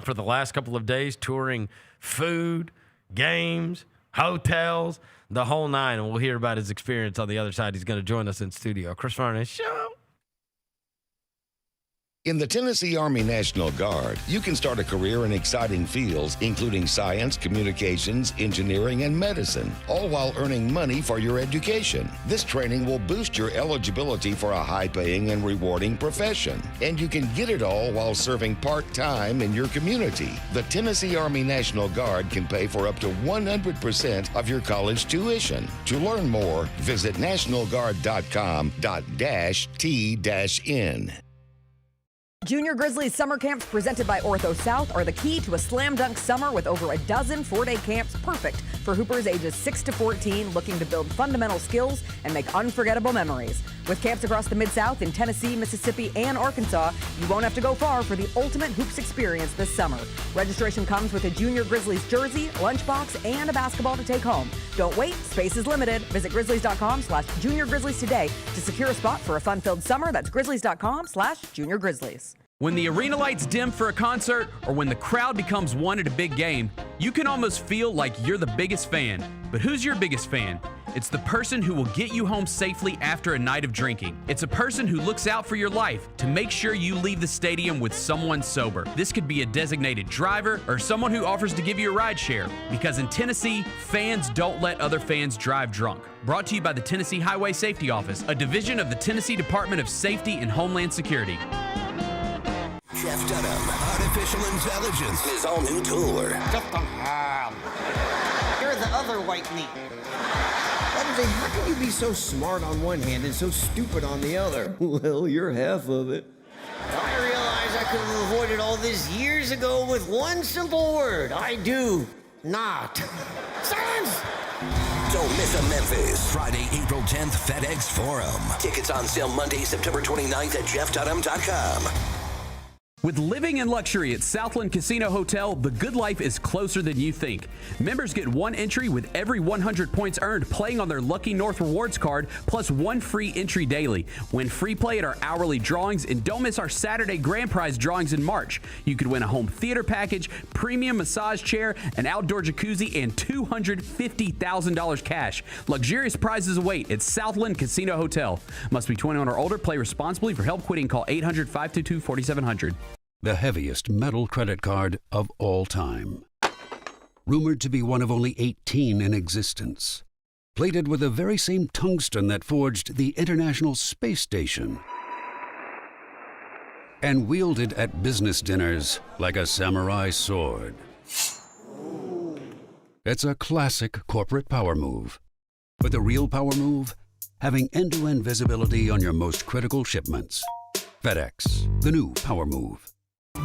for the last couple of days touring food, games, hotels, the whole nine, and we'll hear about his experience on the other side. He's going to join us in studio. Chris Vernon Show. In the Tennessee Army National Guard, you can start a career in exciting fields, including science, communications, engineering, and medicine, all while earning money for your education. This training will boost your eligibility for a high-paying and rewarding profession. And you can get it all while serving part-time in your community. The Tennessee Army National Guard can pay for up to 100% of your college tuition. To learn more, visit nationalguard.com.t-n. Junior Grizzlies summer camps presented by Ortho South are the key to a slam dunk summer with over a dozen 4-day camps perfect for hoopers ages 6 to 14 looking to build fundamental skills and make unforgettable memories. With camps across the Mid-South in Tennessee, Mississippi, and Arkansas, you won't have to go far for the ultimate hoops experience this summer. Registration comes with a Junior Grizzlies jersey, lunchbox, and a basketball to take home. Don't wait, space is limited. Visit grizzlies.com/Junior Grizzlies today to secure a spot for a fun-filled summer. That's grizzlies.com/Junior Grizzlies. When the arena lights dim for a concert or when the crowd becomes one at a big game, you can almost feel like you're the biggest fan. But who's your biggest fan? It's the person who will get you home safely after a night of drinking. It's a person who looks out for your life to make sure you leave the stadium with someone sober. This could be a designated driver or someone who offers to give you a ride share. Because in Tennessee, fans don't let other fans drive drunk. Brought to you by the Tennessee Highway Safety Office, a division of the Tennessee Department of Safety and Homeland Security. Jeff Dunham, Artificial Intelligence, his all-new tour. You're the other white meat. How can you be so smart on one hand and so stupid on the other? Well, you're half of it. I realized I could have avoided all this years ago with one simple word. I do not. Silence! Don't miss a Memphis. Friday, April 10th, FedEx Forum. Tickets on sale Monday, September 29th at GFedGoCrazy.com. With living in luxury at Southland Casino Hotel, the good life is closer than you think. Members get one entry with every 100 points earned playing on their Lucky North Rewards card, plus one free entry daily. Win free play at our hourly drawings, and don't miss our Saturday grand prize drawings in March. You could win a home theater package, premium massage chair, an outdoor jacuzzi, and $250,000 cash. Luxurious prizes await at Southland Casino Hotel. Must be 21 or older. Play responsibly. For help quitting, call 800-522-4700. The heaviest metal credit card of all time. Rumored to be one of only 18 in existence. Plated with the very same tungsten that forged the International Space Station. And wielded at business dinners like a samurai sword. It's a classic corporate power move. But the real power move? Having end-to-end visibility on your most critical shipments. FedEx, the new power move.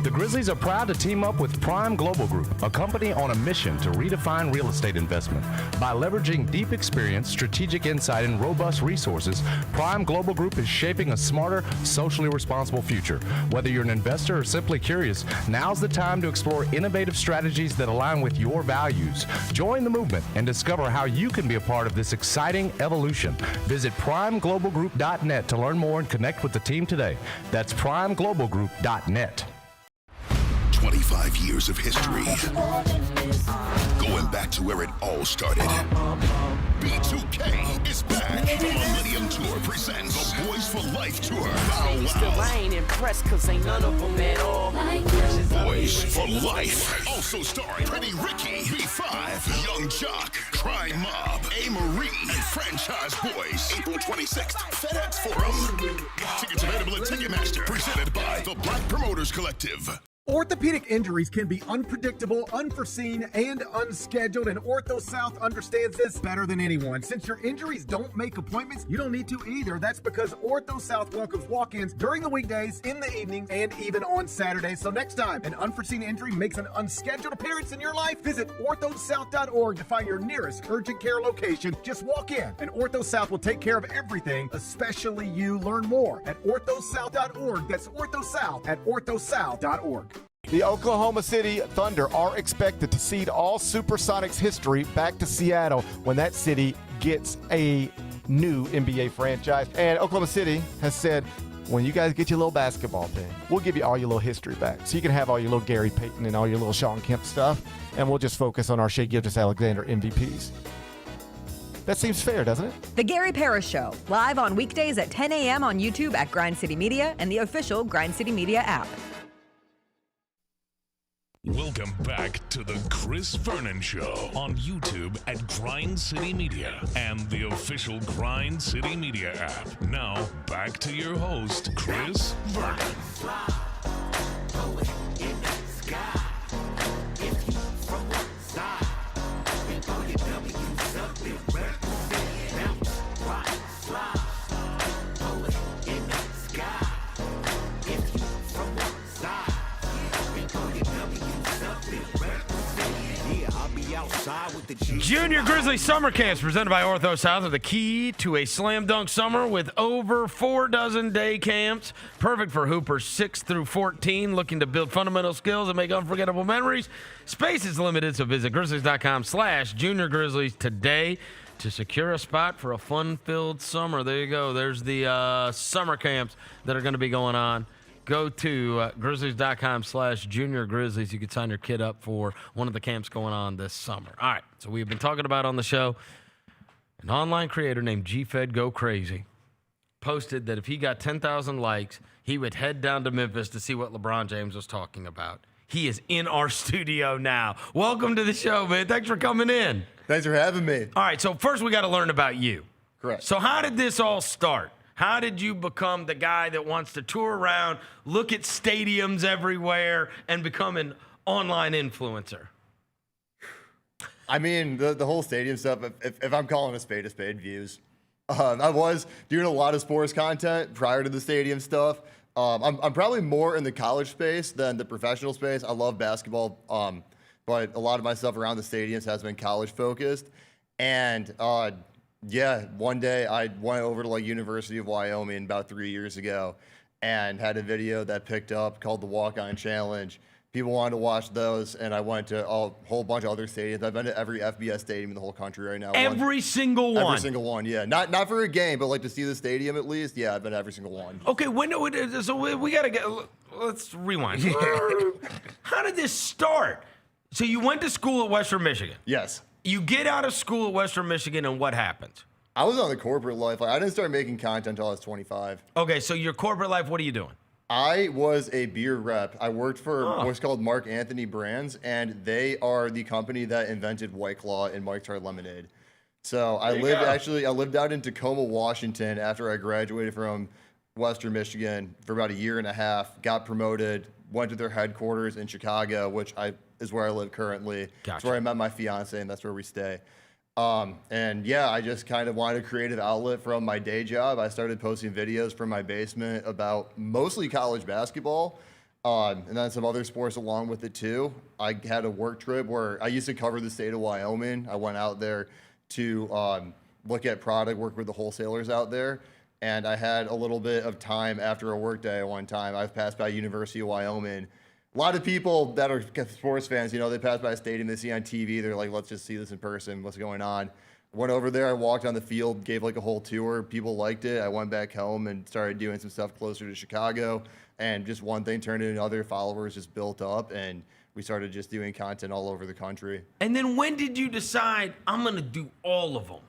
The Grizzlies are proud to team up with Prime Global Group, a company on a mission to redefine real estate investment. By leveraging deep experience, strategic insight, and robust resources, Prime Global Group is shaping a smarter, socially responsible future. Whether you're an investor or simply curious, now's the time to explore innovative strategies that align with your values. Join the movement and discover how you can be a part of this exciting evolution. Visit primeglobalgroup.net to learn more and connect with the team today. That's primeglobalgroup.net. 25 years of history. Going back to where it all started. B2K is back. The Millennium Tour presents the Boys for Life Tour. Bow Still, Wow. I ain't impressed cause ain't none of them at all. Boys for Life. Also starring Pretty Ricky, B5, Young Jock, Crime Mob, A. Marie, and Franchise Boys. April 26th, FedEx Forum. Tickets available at Ticketmaster. Presented by the Black Promoters Collective. Orthopedic injuries can be unpredictable, unforeseen, and unscheduled, and Ortho South understands this better than anyone. Since your injuries don't make appointments, you don't need to either. That's because Ortho South welcomes walk-ins during the weekdays, in the evenings, and even on Saturdays. So next time an unforeseen injury makes an unscheduled appearance in your life, visit orthosouth.org to find your nearest urgent care location. Just walk in, and Ortho South will take care of everything, especially you. Learn more at orthosouth.org. That's orthosouth at orthosouth.org. The Oklahoma City Thunder are expected to cede all Supersonics history back to Seattle when that city gets a new NBA franchise. And Oklahoma City has said, when you guys get your little basketball thing, we'll give you all your little history back. So you can have all your little Gary Payton and all your little Sean Kemp stuff, and we'll just focus on our Shea Gilgeous-Alexander MVPs. That seems fair, doesn't it? The Gary Parrish Show, live on weekdays at 10 a.m. on YouTube at Grind City Media and the official Grind City Media app. Welcome back to the Chris Vernon Show on YouTube at Grind City Media and the official Grind City Media app. Now, back to your host, Chris Vernon. Junior Grizzly Summer Camps presented by Ortho South are the key to a slam dunk summer with over 4 dozen day camps. Perfect for hoopers 6 through 14 looking to build fundamental skills and make unforgettable memories. Space is limited, so visit grizzlies.com/Junior Grizzlies today to secure a spot for a fun-filled summer. There you go. There's the summer camps that are going to be going on. Go to grizzlies.com/Junior Grizzlies. You can sign your kid up for one of the camps going on this summer. All right, so we've been talking about on the show an online creator named GFedGoCrazy posted that if he got 10,000 likes, he would head down to Memphis to see what LeBron James was talking about. He is in our studio now. Welcome to the show, man. Thanks for coming in. Thanks for having me. All right, so first we got to learn about you. Correct. So how did this all start? How did you become the guy that wants to tour around, look at stadiums everywhere, and become an online influencer? I mean, the whole stadium stuff, if I'm calling a spade, views. I was doing a lot of sports content prior to the stadium stuff. I'm probably more in the college space than the professional space. I love basketball, but a lot of my stuff around the stadiums has been college focused. And yeah, one day I went over to like University of Wyoming about 3 years ago and had a video that picked up called the Walk-On Challenge. People wanted to watch those, and I went to a whole bunch of other stadiums. I've been to every FBS stadium in the whole country right now. Every single one? Every single one, yeah. Not for a game, but like to see the stadium at least. Yeah, I've been to every single one. Okay, so we got to get, let's rewind. How did this start? So you went to school at Western Michigan. Yes. You get out of school at Western Michigan, and what happens? I was on the corporate life. Like, I didn't start making content until I was 25. Okay, so your corporate life, what are you doing? I was a beer rep. I worked for what's called Mark Anthony Brands, and they are the company that invented White Claw and Mike's Hard Lemonade. So I lived out in Tacoma, Washington after I graduated from Western Michigan for about a year and a half, got promoted, went to their headquarters in Chicago, which is where I live currently. Gotcha. That's where I met my fiance, and that's where we stay. And yeah, I just kind of wanted a creative outlet from my day job. I started posting videos from my basement about mostly college basketball, and then some other sports along with it too. I had a work trip where I used to cover the state of Wyoming. I went out there to look at product, work with the wholesalers out there. And I had a little bit of time after a work day one time. I passed by University of Wyoming. A lot of people that are sports fans, you know, they pass by a stadium, they see on TV, they're like, let's just see this in person, what's going on. Went over there, I walked on the field, gave like a whole tour. People liked it. I went back home and started doing some stuff closer to Chicago. And just one thing turned into another. Followers just built up, and we started just doing content all over the country. And then when did you decide I'm going to do all of them?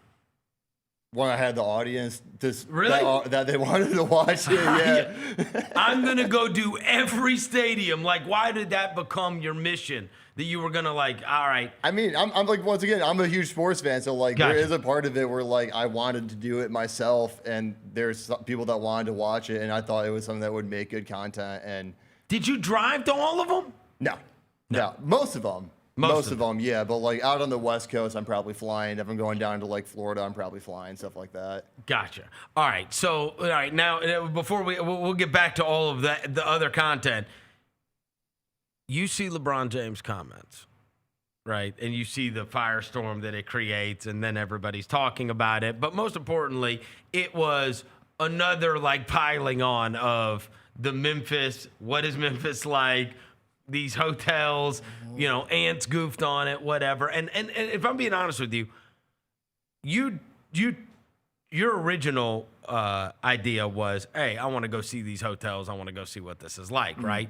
When I had the audience Really? that they wanted to watch it, yeah. I'm going to go do every stadium. Like, why did that become your mission? That you were going to like, all right. I mean, I'm like, once again, I'm a huge sports fan. So like Gotcha. there is a part of it where like I wanted to do it myself, and there's some people that wanted to watch it, and I thought it was something that would make good content. And did you drive to all of them? No, most of them. Most of them, yeah. But like out on the West Coast, I'm probably flying. If I'm going down to like Florida, I'm probably flying, stuff like that. Gotcha. All right. So, all right. Now, before we'll get back to all of that, the other content. You see LeBron James comments, right? And you see the firestorm that it creates, and then everybody's talking about it. But most importantly, it was another like piling on of the Memphis. What is Memphis like? These hotels, you know, ants goofed on it, whatever. And if I'm being honest with you, your original idea was, hey, I want to go see these hotels. I want to go see what this is like, right?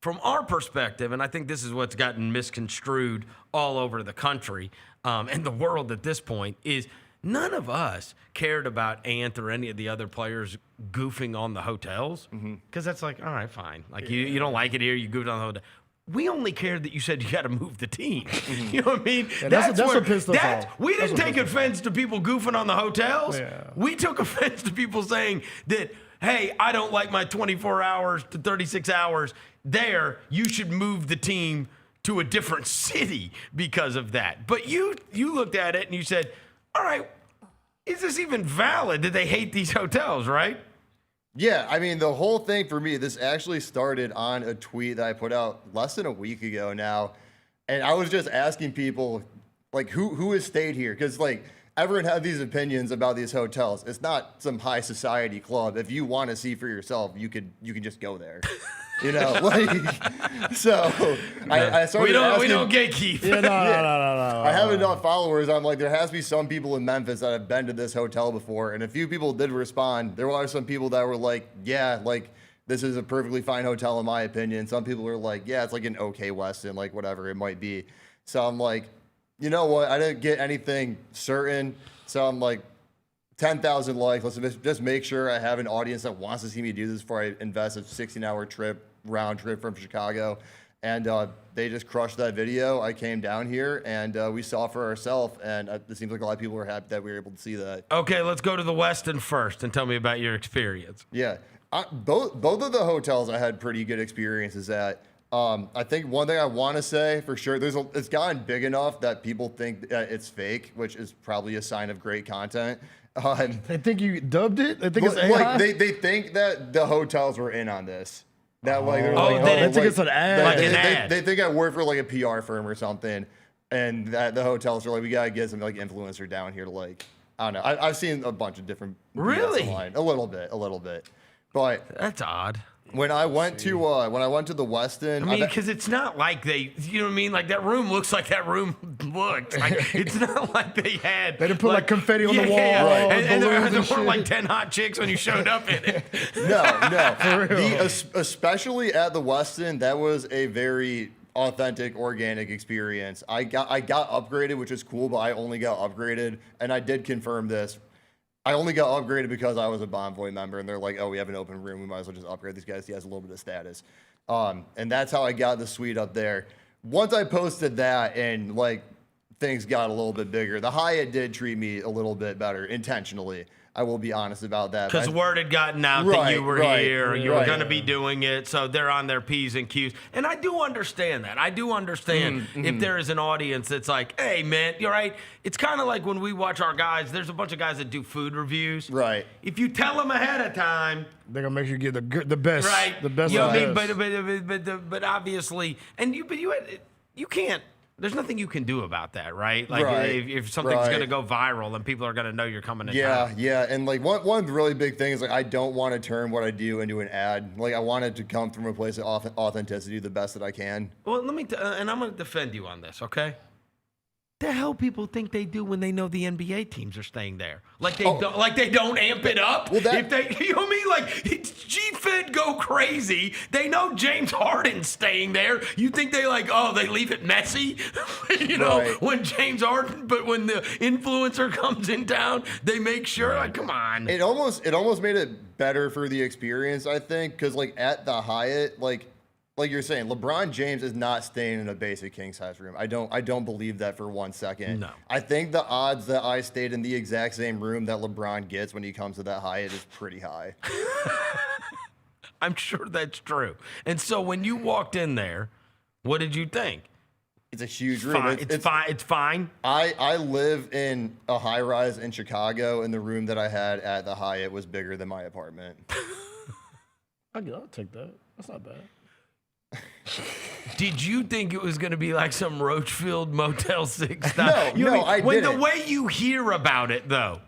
From our perspective, and I think this is what's gotten misconstrued all over the country and the world at this point, is none of us cared about Ant or any of the other players goofing on the hotels, because that's like, all right, fine. Like, you don't like it here, you goofed on the hotel. We only cared that you said you got to move the team. You know what I mean? Yeah, that's what pissed us off. We didn't take offense to people goofing on the hotels. Yeah. We took offense to people saying that, hey, I don't like my 24 hours to 36 hours there. You should move the team to a different city because of that. But you looked at it and you said, all right, is this even valid? Did they hate these hotels, right? Yeah, I mean, the whole thing for me, this actually started on a tweet that I put out less than a week ago now. And I was just asking people, like, who has stayed here? Because, like, everyone had these opinions about these hotels. It's not some high society club. If you want to see for yourself, you can just go there. You know, like, so I started asking. We don't gatekeep. Yeah, no. I have enough followers. I'm like, there has to be some people in Memphis that have been to this hotel before, and a few people did respond. There were some people that were like, yeah, like this is a perfectly fine hotel in my opinion. Some people were like, yeah, it's like an okay Westin, like whatever it might be. So I'm like, you know what? I didn't get anything certain. So I'm like, 10,000 likes. Let's just make sure I have an audience that wants to see me do this before I invest a 16-hour trip, round trip from Chicago. And they just crushed that video. I came down here and we saw for ourselves. And it seems like a lot of people were happy that we were able to see that. Okay, let's go to the Westin first and tell me about your experience. Yeah, both of the hotels I had pretty good experiences at. I think one thing I want to say for sure, it's gotten big enough that people think that it's fake, which is probably a sign of great content. They think you dubbed it? They think it's AI? Like, they think that the hotels were in on this. That like they're they think it's an ad. Like an ad. They think I work for like a PR firm or something, and that the hotels are like, we gotta get some like influencer down here to like, I don't know. I've seen a bunch of different really online. A little bit, but that's odd. When I went to the Westin, I mean, because it's not like they, you know what I mean? Like that room looks like that room looked. Like, it's not like they had. They didn't put like confetti on the wall. Yeah. Right. And there weren't like 10 hot chicks when you showed up in it. No. For real. Especially at the Westin, that was a very authentic, organic experience. I got upgraded, which is cool, but I only got upgraded, and I did confirm this. I only got upgraded because I was a Bonvoy member, and they're like, oh, we have an open room. We might as well just upgrade these guys. He has a little bit of status. And that's how I got the suite up there. Once I posted that and, like, things got a little bit bigger, the Hyatt did treat me a little bit better, intentionally. I will be honest about that. Because word had gotten out that you were here, you were going to be doing it, so they're on their P's and Q's. And I do understand that. I do understand if there is an audience that's like, hey, man, you're right. It's kind of like when we watch our guys, there's a bunch of guys that do food reviews. Right. If you tell them ahead of time, they're going to make sure you get the best. Right. The best. You know what I mean? But obviously, and you can't. There's nothing you can do about that, right? Like if something's going to go viral, then people are going to know you're coming to town. Yeah. And like one really big thing is like I don't want to turn what I do into an ad. Like I want it to come from a place of authenticity, the best that I can. Well, let me and I'm going to defend you on this, okay? The hell people think they do when they know the NBA teams are staying there? Like they don't amp it up. Well, if they, you know what I mean? Like it's GFed go crazy. They know James Harden's staying there. You think they they leave it messy, when James Harden, but when the influencer comes in town, they make sure. Like, come on. It almost made it better for the experience, I think, because at the Hyatt, like you're saying, LeBron James is not staying in a basic king size room. I don't believe that for 1 second. No. I think the odds that I stayed in the exact same room that LeBron gets when he comes to that Hyatt is pretty high. I'm sure that's true. And so when you walked in there, what did you think? It's a huge room. It's fine. I live in a high rise in Chicago, and the room that I had at the Hyatt was bigger than my apartment. I'll take that. That's not bad. Did you think it was going to be like some Roachfield Motel 6 stuff? No, I didn't. The way you hear about it, though,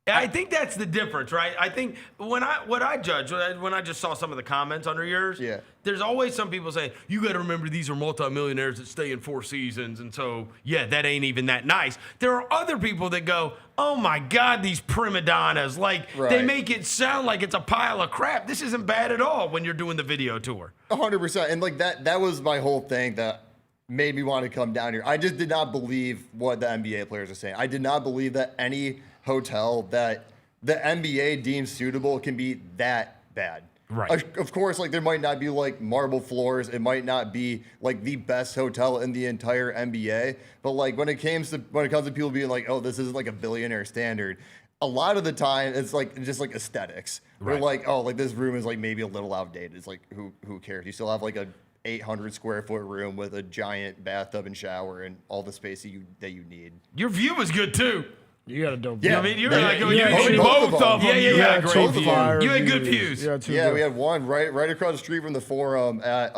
I think that's the difference, right? I think when I just saw some of the comments under yours, there's always some people saying, you got to remember these are multimillionaires that stay in 4 seasons, and so, that ain't even that nice. There are other people that go, oh my God, these prima donnas. They make it sound like it's a pile of crap. This isn't bad at all when you're doing the video tour. 100%. And that was my whole thing that made me want to come down here. I just did not believe what the NBA players are saying. I did not believe that any hotel that the NBA deems suitable can be that bad. Right. Of course, there might not be marble floors. It might not be the best hotel in the entire NBA. But when it comes to people being oh, this isn't a billionaire standard, a lot of the time it's just aesthetics. Right. We're this room is maybe a little outdated. It's who cares? You still have a 800 square foot room with a giant bathtub and shower and all the space that you need. Your view was good too. You got a dope view. Yeah, I mean, you were both of them. Yeah, great view. You had good views. Yeah, we had one right across the street from the Forum at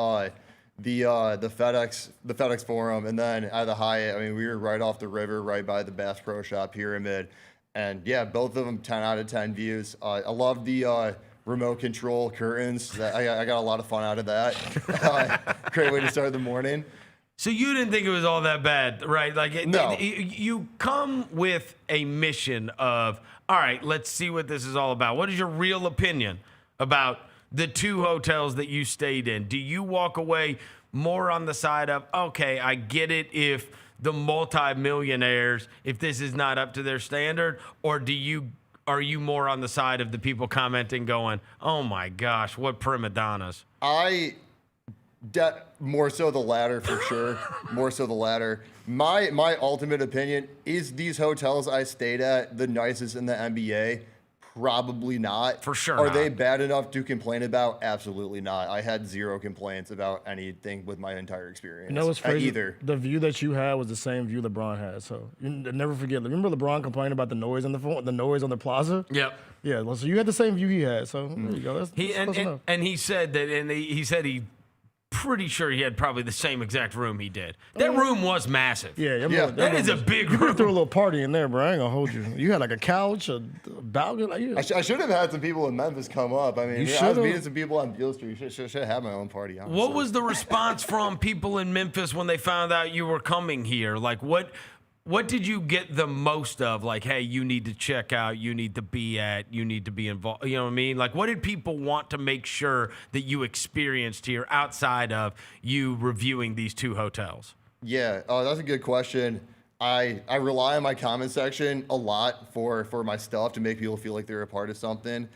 the FedEx Forum, and then at the Hyatt. I mean, we were right off the river, right by the Bass Pro Shop Pyramid, and both of them 10 out of 10 views. I love the remote control curtains. I got a lot of fun out of that. Great way to start the morning. So you didn't think it was all that bad, right? No. You come with a mission of, all right, let's see what this is all about. What is your real opinion about the 2 hotels that you stayed in? Do you walk away more on the side of, okay, I get it if the multimillionaires, if this is not up to their standard, or are you more on the side of the people commenting going, oh my gosh, what prima donnas? More so the latter for sure. More so the latter. My ultimate opinion is these hotels I stayed at the nicest in the NBA. Probably not. For sure. Are they bad enough to complain about? Absolutely not. I had 0 complaints about anything with my entire experience. You know what's crazy? Either. The view that you had was the same view LeBron had. So you never forget. Remember LeBron complaining about the noise on the noise on the plaza? Yep. Yeah. Well, so you had the same view he had. So there you go. That's close enough. And he said that, and he said he pretty sure he had probably the same exact room he did. That room was massive. Yeah. That is a big room. You threw a little party in there, bro. I ain't gonna hold you. You had a couch, a balcony. I should have had some people in Memphis come up. I mean, I was meeting some people on Beale Street. Should have had my own party. Honestly. What was the response from people in Memphis when they found out you were coming here? What did you get the most of? Hey, you need to check out, you need to be at, you need to be involved. You know what I mean? What did people want to make sure that you experienced here outside of you reviewing these 2 hotels? Yeah, that's a good question. I rely on my comment section a lot for my stuff to make people feel like they're a part of something.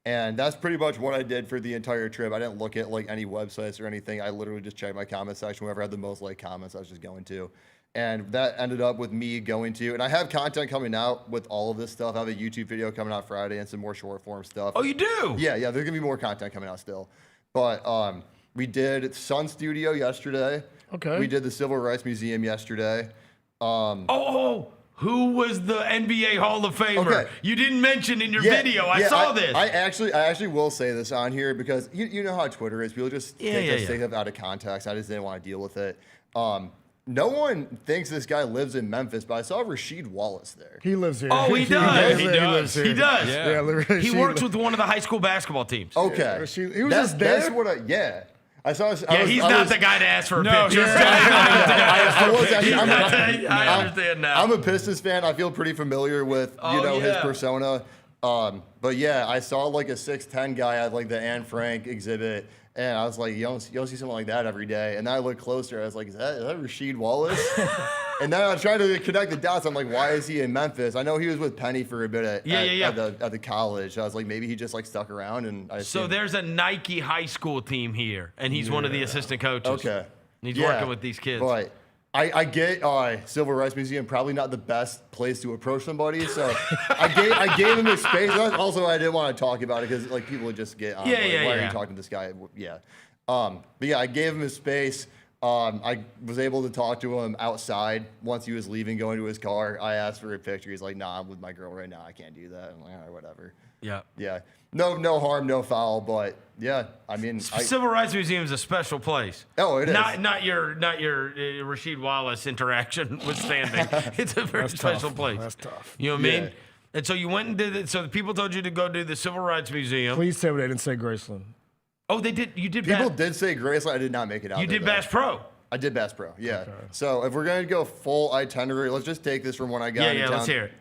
And that's pretty much what I did for the entire trip. I didn't look at any websites or anything. I literally just checked my comment section. Whoever had the most comments, I was just going to. And that ended up with me going to, and I have content coming out with all of this stuff. I have a YouTube video coming out Friday and some more short form stuff. Oh, you do? Yeah, there's gonna be more content coming out still. But we did Sun Studio yesterday. Okay. We did the Civil Rights Museum yesterday. Who was the NBA Hall of Famer? Okay. You didn't mention in your video. I saw this. I actually will say this on here because you know how Twitter is. People just take stuff out of context. I just didn't want to deal with it. No one thinks this guy lives in Memphis, but I saw Rasheed Wallace there. He lives here. Oh, he does. He does. Yeah. He works with one of the high school basketball teams. Okay. He was just there. That's what I saw. He's not the guy to ask for a picture. I understand now. I'm a Pistons fan. I feel pretty familiar with his persona. But yeah, I saw like a 6'10" guy at like the Anne Frank exhibit, and I was like, you don't see someone like that every day. And then I looked closer. I was like, is that Rasheed Wallace? And then I was trying to connect the dots. I'm like, why is he in Memphis? I know he was with Penny for a bit at the college. I was like, maybe he just like stuck around. And so there's a Nike high school team here, and he's one of the assistant coaches. Okay. And he's working with these kids. But I get Civil Rights Museum, probably not the best place to approach somebody. So I gave him his space. That's also I didn't want to talk about it because like people would just get on. Why are you talking to this guy? Yeah. But yeah, I gave him his space. I was able to talk to him outside once he was leaving, going to his car. I asked for a picture. He's like, "Nah, I'm with my girl right now. I can't do that." I'm like, "All right, whatever." Yeah. Yeah. No harm, no foul. But yeah, I mean, Civil Rights Museum is a special place. Oh, it is. Not your Rasheed Wallace interaction withstanding. It's a very special place. That's tough. You know what I mean? And so you went and did it. So the people told you to go do the Civil Rights Museum. Please say they didn't say Graceland. Oh, they did. You did. People did say Graceland. I did not make it out. You did Bass Pro. I did Bass Pro. Yeah. Okay. So if we're gonna go full itinerary, let's just take this from when I got into town. Let's hear it.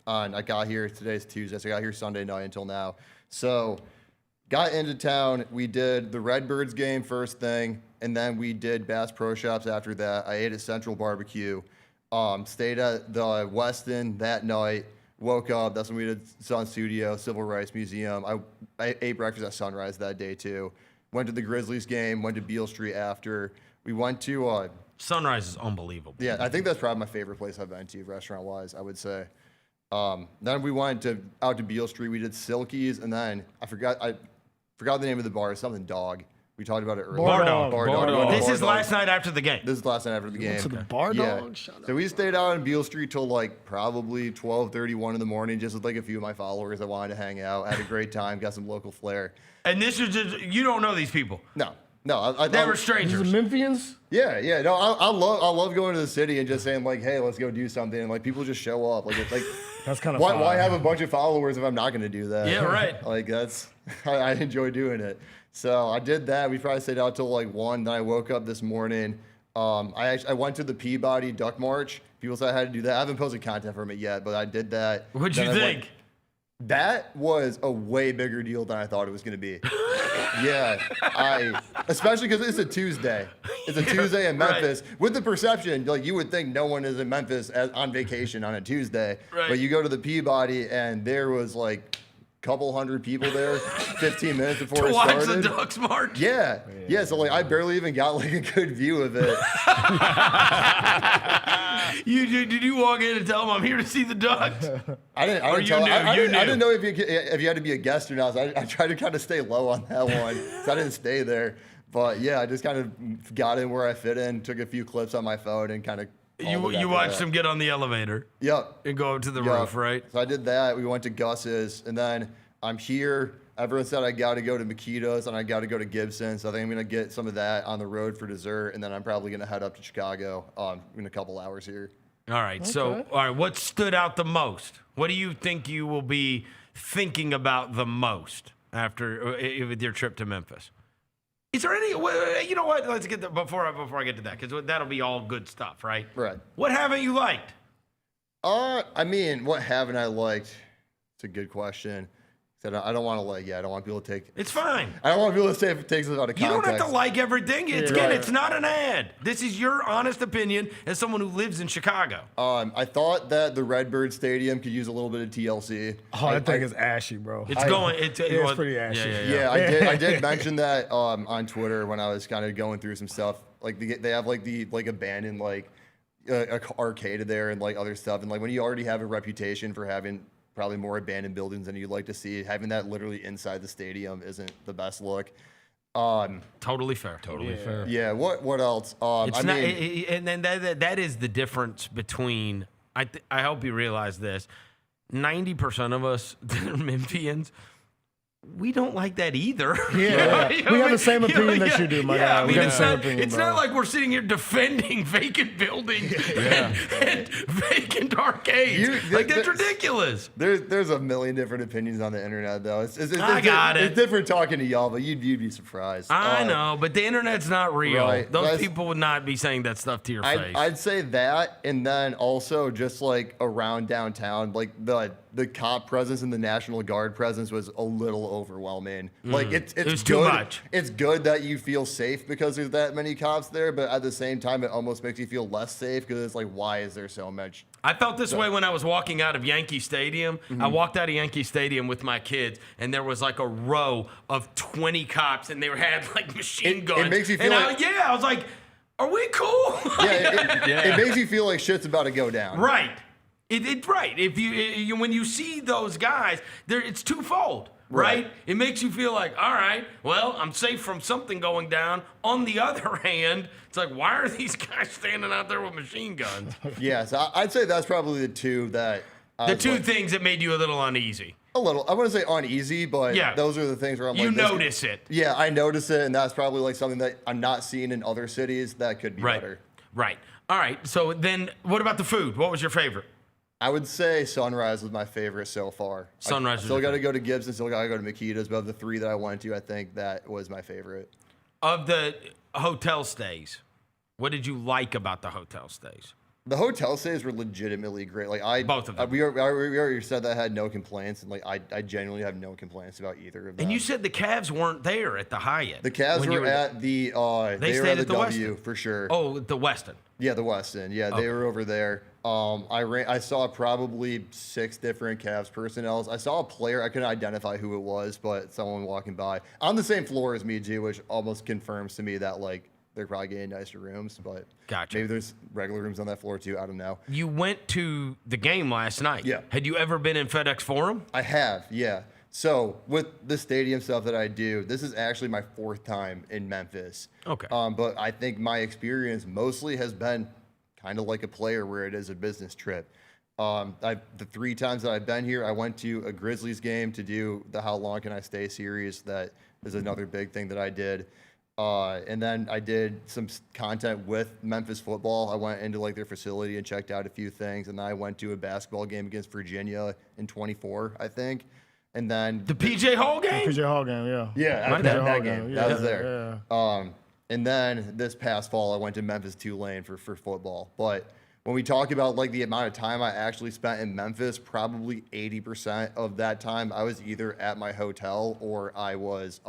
I got here. Today's Tuesday, so I got here Sunday night until now. So got into town. We did the Redbirds game first thing, and then we did Bass Pro Shops after that. I ate at Central Barbecue. Stayed at the Westin that night. Woke up. That's when we did Sun Studio, Civil Rights Museum. I ate breakfast at Sunrise that day too. Went to the Grizzlies game. Went to Beale Street after. We went to Sunrise is unbelievable. Yeah, I think that's probably my favorite place I've been to, restaurant-wise, I would say. Then we went out to Beale Street. We did Silky's, and then I forgot the name of the bar. Something Dog. We talked about it earlier. Bar Dog. This is last night after the game. This is last night after the game. To the Bar Dog? So we stayed out in Beale Street till like probably 12:31 in the morning, just with like a few of my followers that wanted to hang out. Had a great time, got some local flair. And this is just, you don't know these people. No, they were strangers. These are Memphians? Yeah. No, I love going to the city and just saying like, hey, let's go do something, and like people just show up. Like that's kind of why have a bunch of followers if I'm not going to do that? Yeah, right. Like I enjoy doing it. So I did that. We probably stayed out till like 1. Then I woke up this morning. I went to the Peabody Duck March. People said I had to do that. I haven't posted content from it yet, but I did that. What'd you think? That was a way bigger deal than I thought it was going to be. Yeah, especially because it's a Tuesday. It's a Tuesday in Memphis. Right. With the perception, like you would think no one is in Memphis on vacation on a Tuesday. Right. But you go to the Peabody and there was like a couple hundred people there 15 minutes before it started. To watch the Ducks march? Yeah. So like I barely even got like a good view of it. Did you walk in and tell them I'm here to see the Ducks? I didn't know if you had to be a guest or not. So I tried to kind of stay low on that one, so I didn't stay there. But yeah, I just kind of got in where I fit in, took a few clips on my phone, and kind of. You watched them get on the elevator. Yep. And go up to the roof, right? So I did that. We went to Gus's, and then I'm here. Everyone said I got to go to Makita's and I got to go to Gibson. So I think I'm going to get some of that on the road for dessert. And then I'm probably going to head up to Chicago in a couple hours here. All right. Okay. So, what stood out the most? What do you think you will be thinking about the most with your trip to Memphis? Is there any, you know what? Let's get that before I get to that, because that'll be all good stuff, right? Right. What haven't you liked? I mean, what haven't I liked? It's a good question. I don't want to I don't want people to take. It's fine. I don't want people to say if it takes it out of context. You don't have to like everything. It's not an ad. This is your honest opinion as someone who lives in Chicago. I thought that the Redbird Stadium could use a little bit of TLC. Oh, that thing is ashy, bro. It's pretty ashy. Yeah, I did mention that on Twitter when I was kind of going through some stuff. Like they have the abandoned arcade there and like other stuff, and like when you already have a reputation for having probably more abandoned buildings than you'd like to see, having that literally inside the stadium isn't the best look. Totally fair. Totally fair. Yeah. What else? And then that is the difference between. I hope you realize this. 90% of us that are Memphians, we don't like that either. Yeah, we have the same opinion that you do, my guy. I We mean, got the same opinion, it's bro. not like we're sitting here defending vacant buildings and vacant arcades. That's ridiculous. There's a million different opinions on the internet, though. I got it. It's different talking to y'all, but you'd be surprised. I know, but the internet's not real. Right. Those people would not be saying that stuff to your face. I'd say that, and then also just like around downtown, like the cop presence and the National Guard presence was a little overwhelming. Like it's was good. too much. It's good that you feel safe because there's that many cops there, but at the same time, it almost makes you feel less safe because it's like, why is there so much? I felt this way when I was walking out of Yankee Stadium. I walked out of Yankee Stadium with my kids, and there was like a row of 20 cops, and they had like machine guns. It makes you feel I was like, are we cool? It makes you feel like shit's about to go down. Right. Right. If you when you see those guys, it's twofold. Right? It makes you feel like, all right, well, I'm safe from something going down. On the other hand, it's like, why are these guys standing out there with machine guns? Yeah, so I'd say that's probably the two that... The two things that made you a little uneasy. A little. I wouldn't say uneasy, but those are the things where I'm you like... notice it. Yeah, I notice it, and that's probably like something that I'm not seeing in other cities that could be better. Right. All right, so then what about the food? What was your favorite? I would say Sunrise was my favorite so far. Sunrise. Still got to go to Gibson. Still got to go to Makita's. But of the three that I went to, I think that was my favorite. Of the hotel stays, what did you like about the hotel stays? The hotel stays were legitimately great. Like both of them. We already said that I had no complaints, and like I genuinely have no complaints about either of them. And you said the Cavs weren't there at the Hyatt. The Cavs were at the. They were stayed at the W Westin. for sure. Oh, the Westin. Yeah, the Westin. Yeah, they were over there. I saw probably 6 different Cavs personnel. I saw a player. I couldn't identify who it was, but someone walking by on the same floor as me too, which almost confirms to me that like they're probably getting nicer rooms. But maybe there's regular rooms on that floor too. I don't know. You went to the game last night. Yeah. Had you ever been in FedEx Forum? I have. Yeah. So with the stadium stuff that I do, this is actually my 4th time in Memphis. Okay. But I think my experience mostly has been kind of like a player where it is a business trip. The 3 times that I've been here, I went to a Grizzlies game to do the How Long Can I Stay series. That is another big thing that I did. And then I did some content with Memphis football. I went into like their facility and checked out a few things. And then I went to a basketball game against Virginia in 24, I think. And then the PJ Hall game? PJ Hall game, yeah. Yeah, that game. Yeah, that was there. Yeah. And then this past fall, I went to Memphis Tulane for football. But when we talk about like the amount of time I actually spent in Memphis, probably 80% of that time I was either at my hotel or I was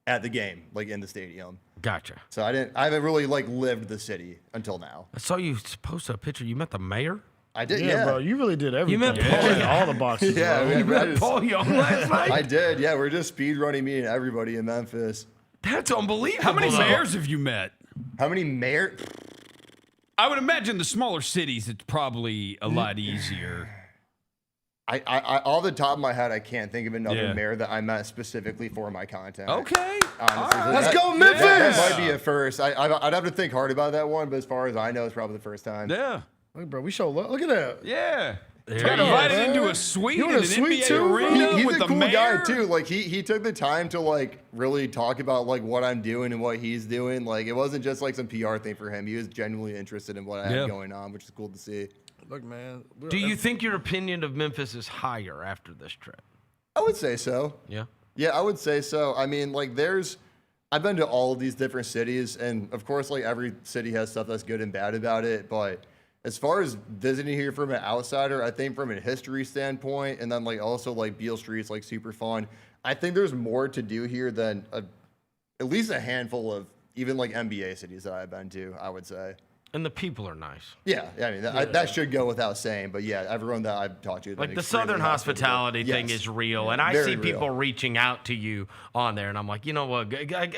at the game, like in the stadium. Gotcha. So I haven't really like lived the city until now. I saw you post a picture. You met the mayor? I did, yeah, bro. You really did everything. You met Paul. All the boxes. Yeah, bro. man, You met Paul Young last night? I did. Yeah, we're just speed running me and everybody in Memphis. That's unbelievable. How many mayors have you met? How many mayors? I would imagine the smaller cities, it's probably a lot easier. I off the top of my head, I can't think of another mayor that I met specifically for my content. Okay. Honestly, right. Let's go, Memphis! That might be a first. I'd have to think hard about that one, but as far as I know, it's probably the first time. Yeah. Look, bro, we show love. Look at that. Yeah. There Got he is, invited man. into a suite You in in an a suite NBA too, bro? arena He's with a the cool mayor. guy too. Like he took the time to like really talk about like what I'm doing and what he's doing. Like it wasn't just like some PR thing for him. He was genuinely interested in what I had going on, which is cool to see. Look, man. Do you think your opinion of Memphis is higher after this trip? I would say so. Yeah. Yeah, I would say so. I mean, like I've been to all of these different cities, and of course, like every city has stuff that's good and bad about it. But as far as visiting here from an outsider, I think from a history standpoint, and then like also like Beale Street's like super fun. I think there's more to do here than at least a handful of even like NBA cities that I've been to, I would say. And the people are nice. Yeah, I mean that should go without saying, but yeah, everyone that I've talked to, Like the Southern hospitality thing is real, and I see people reaching out to you on there, and I'm like, you know what,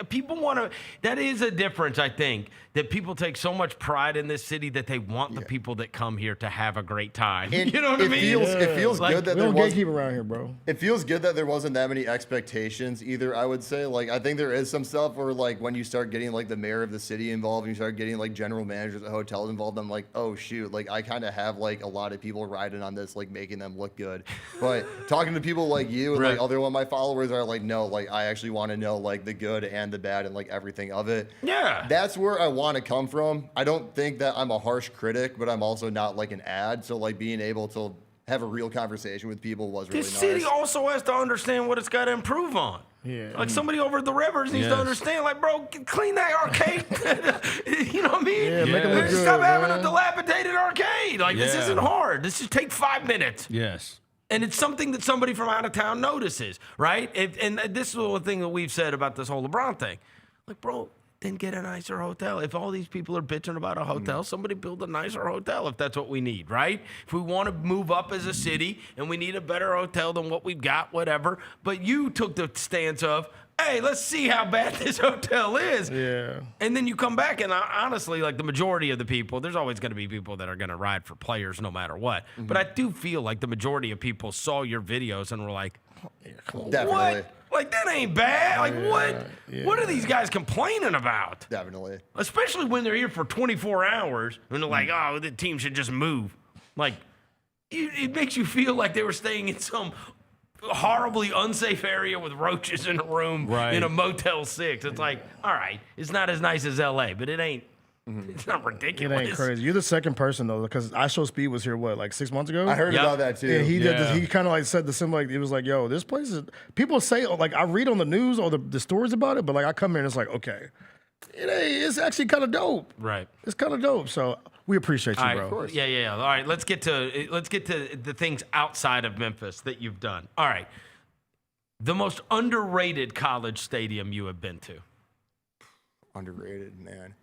people want to. That is a difference, I think, that people take so much pride in this city that they want the people that come here to have a great time. And you know what I mean? It feels Like, good that We there don't was. gatekeep around here, bro. It feels good that there wasn't that many expectations either, I would say. Like, I think there is some stuff where, like, when you start getting, like, the mayor of the city involved and you start getting, like, general managers, of hotels involved, I'm like, oh shoot, like I kind of have like a lot of people riding on this, like making them look good. But talking to people like you and like other one of my followers are like, no, like I actually want to know like the good and the bad and like everything of it. Yeah. That's where I want to come from. I don't think that I'm a harsh critic, but I'm also not like an ad. So like being able to have a real conversation with people was really nice. The city also has to understand what it's got to improve on. Yeah. Like somebody over at the Rivers needs to understand, like, bro, clean that arcade. You know what I mean? Yeah, make it look good, Stop having man. a dilapidated arcade. Like, this isn't hard. This should take 5 minutes. Yes. And it's something that somebody from out of town notices, right? And this is one thing that we've said about this whole LeBron thing. Like, bro, then get a nicer hotel. If all these people are bitching about a hotel, somebody build a nicer hotel if that's what we need, right? If we want to move up as a city and we need a better hotel than what we've got, whatever. But you took the stance of, hey, let's see how bad this hotel is. Yeah. And then you come back, and honestly, like the majority of the people, there's always going to be people that are going to ride for players no matter what. But I do feel like the majority of people saw your videos and were like, Definitely. what? Like, that ain't bad. Like, what? What are these guys complaining about? Definitely. Especially when they're here for 24 hours and they're like, oh, the team should just move. Like, it makes you feel like they were staying in some horribly unsafe area with roaches in a room in a Motel 6. It's like, all right, it's not as nice as L.A., but it ain't. It's not ridiculous. It ain't crazy. You're the second person though, because I Show Speed was here like 6 months ago. I heard about that too. Yeah, he did. He kind of like said the same, like it was like, yo, this place is. People say like I read on the news or the stories about it, but like I come here and it's like, okay, it's actually kind of dope. Right. It's kind of dope. So we appreciate you, All right, bro. of course. Yeah. All right, let's get to the things outside of Memphis that you've done. All right, the most underrated college stadium you have been to. Underrated, man.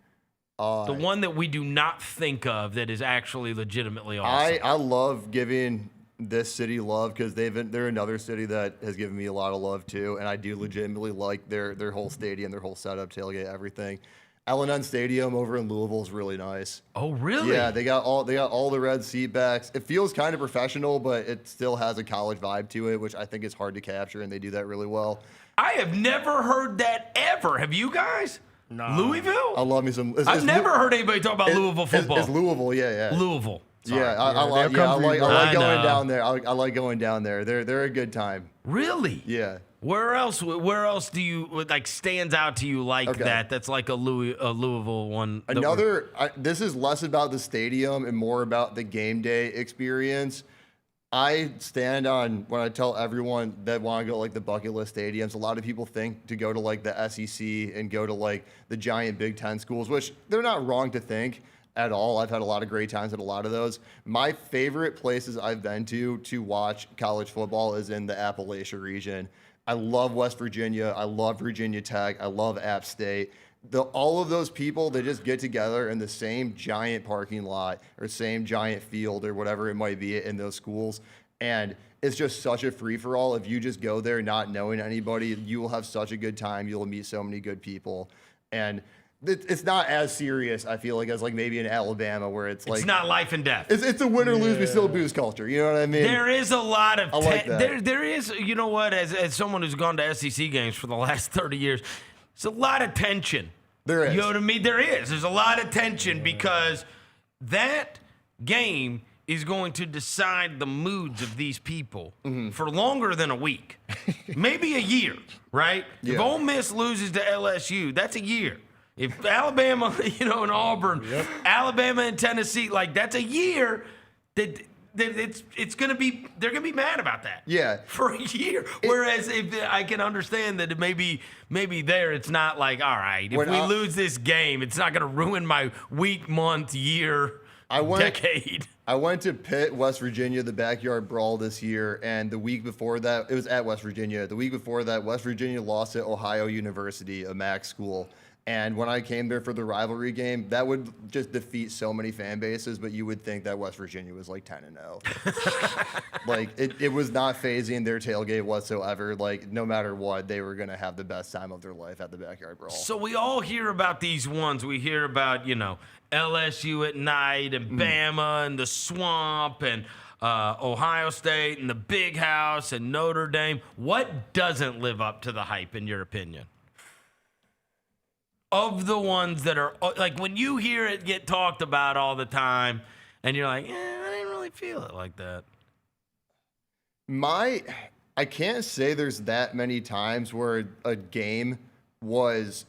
The one that we do not think of that is actually legitimately awesome. I love giving this city love because they're another city that has given me a lot of love too, and I do legitimately like their whole stadium, their whole setup, tailgate, everything. L&N Stadium over in Louisville is really nice. Oh, really? Yeah, they got all the red seat backs. It feels kind of professional, but it still has a college vibe to it, which I think is hard to capture, and they do that really well. I have never heard that ever. Have you guys? No. Louisville? I love me some. I've never heard anybody talk about Louisville football. It's Louisville, yeah. Louisville. Sorry. Yeah, I like going down there. I like going down there. They're a good time. Really? Yeah. Where else do you like stands out to you like that? That's like a Louisville one. This is less about the stadium and more about the game day experience. I stand on when I tell everyone that want to go like the bucket list stadiums. A lot of people think to go to like the SEC and go to like the giant Big Ten schools, which they're not wrong to think at all. I've had a lot of great times at a lot of those. My favorite places I've been to watch college football is in the Appalachia region. I love West Virginia. I love Virginia Tech. I love App State. All of those people, they just get together in the same giant parking lot or same giant field or whatever it might be in those schools. And it's just such a free-for-all. If you just go there not knowing anybody, you will have such a good time. You'll meet so many good people. And it's not as serious, I feel like, as like maybe in Alabama where it's like... It's not life and death. It's a win or lose, but still booze culture. You know what I mean? There is a lot of... I like that. There is, you know what, as someone who's gone to SEC games for the last 30 years, it's a lot of tension. There is. You know what I mean? There is. There's a lot of tension because that game is going to decide the moods of these people for longer than a week. Maybe a year, right? Yeah. If Ole Miss loses to LSU, that's a year. If Alabama, and Auburn, Alabama and Tennessee, like that's a year that it's going to be, they're going to be mad about that. Yeah. For a year. Whereas if I can understand that maybe there it's not like, all right, if we lose this game, it's not going to ruin my week, month, year, decade. I went to Pitt, West Virginia, the backyard brawl this year, and the week before that, it was at West Virginia. The week before that, West Virginia lost at Ohio University, a MAC school. And when I came there for the rivalry game, that would just defeat so many fan bases, but you would think that West Virginia was like 10-0. Like, it was not phasing their tailgate whatsoever. Like, no matter what, they were going to have the best time of their life at the backyard brawl. So we all hear about these ones. We hear about, LSU at night and Bama and the swamp and Ohio State and the big house and Notre Dame. What doesn't live up to the hype, in your opinion? of the ones that are like when you hear it get talked about all the time, and you're like, I didn't really feel it like that. I can't say there's that many times where a game was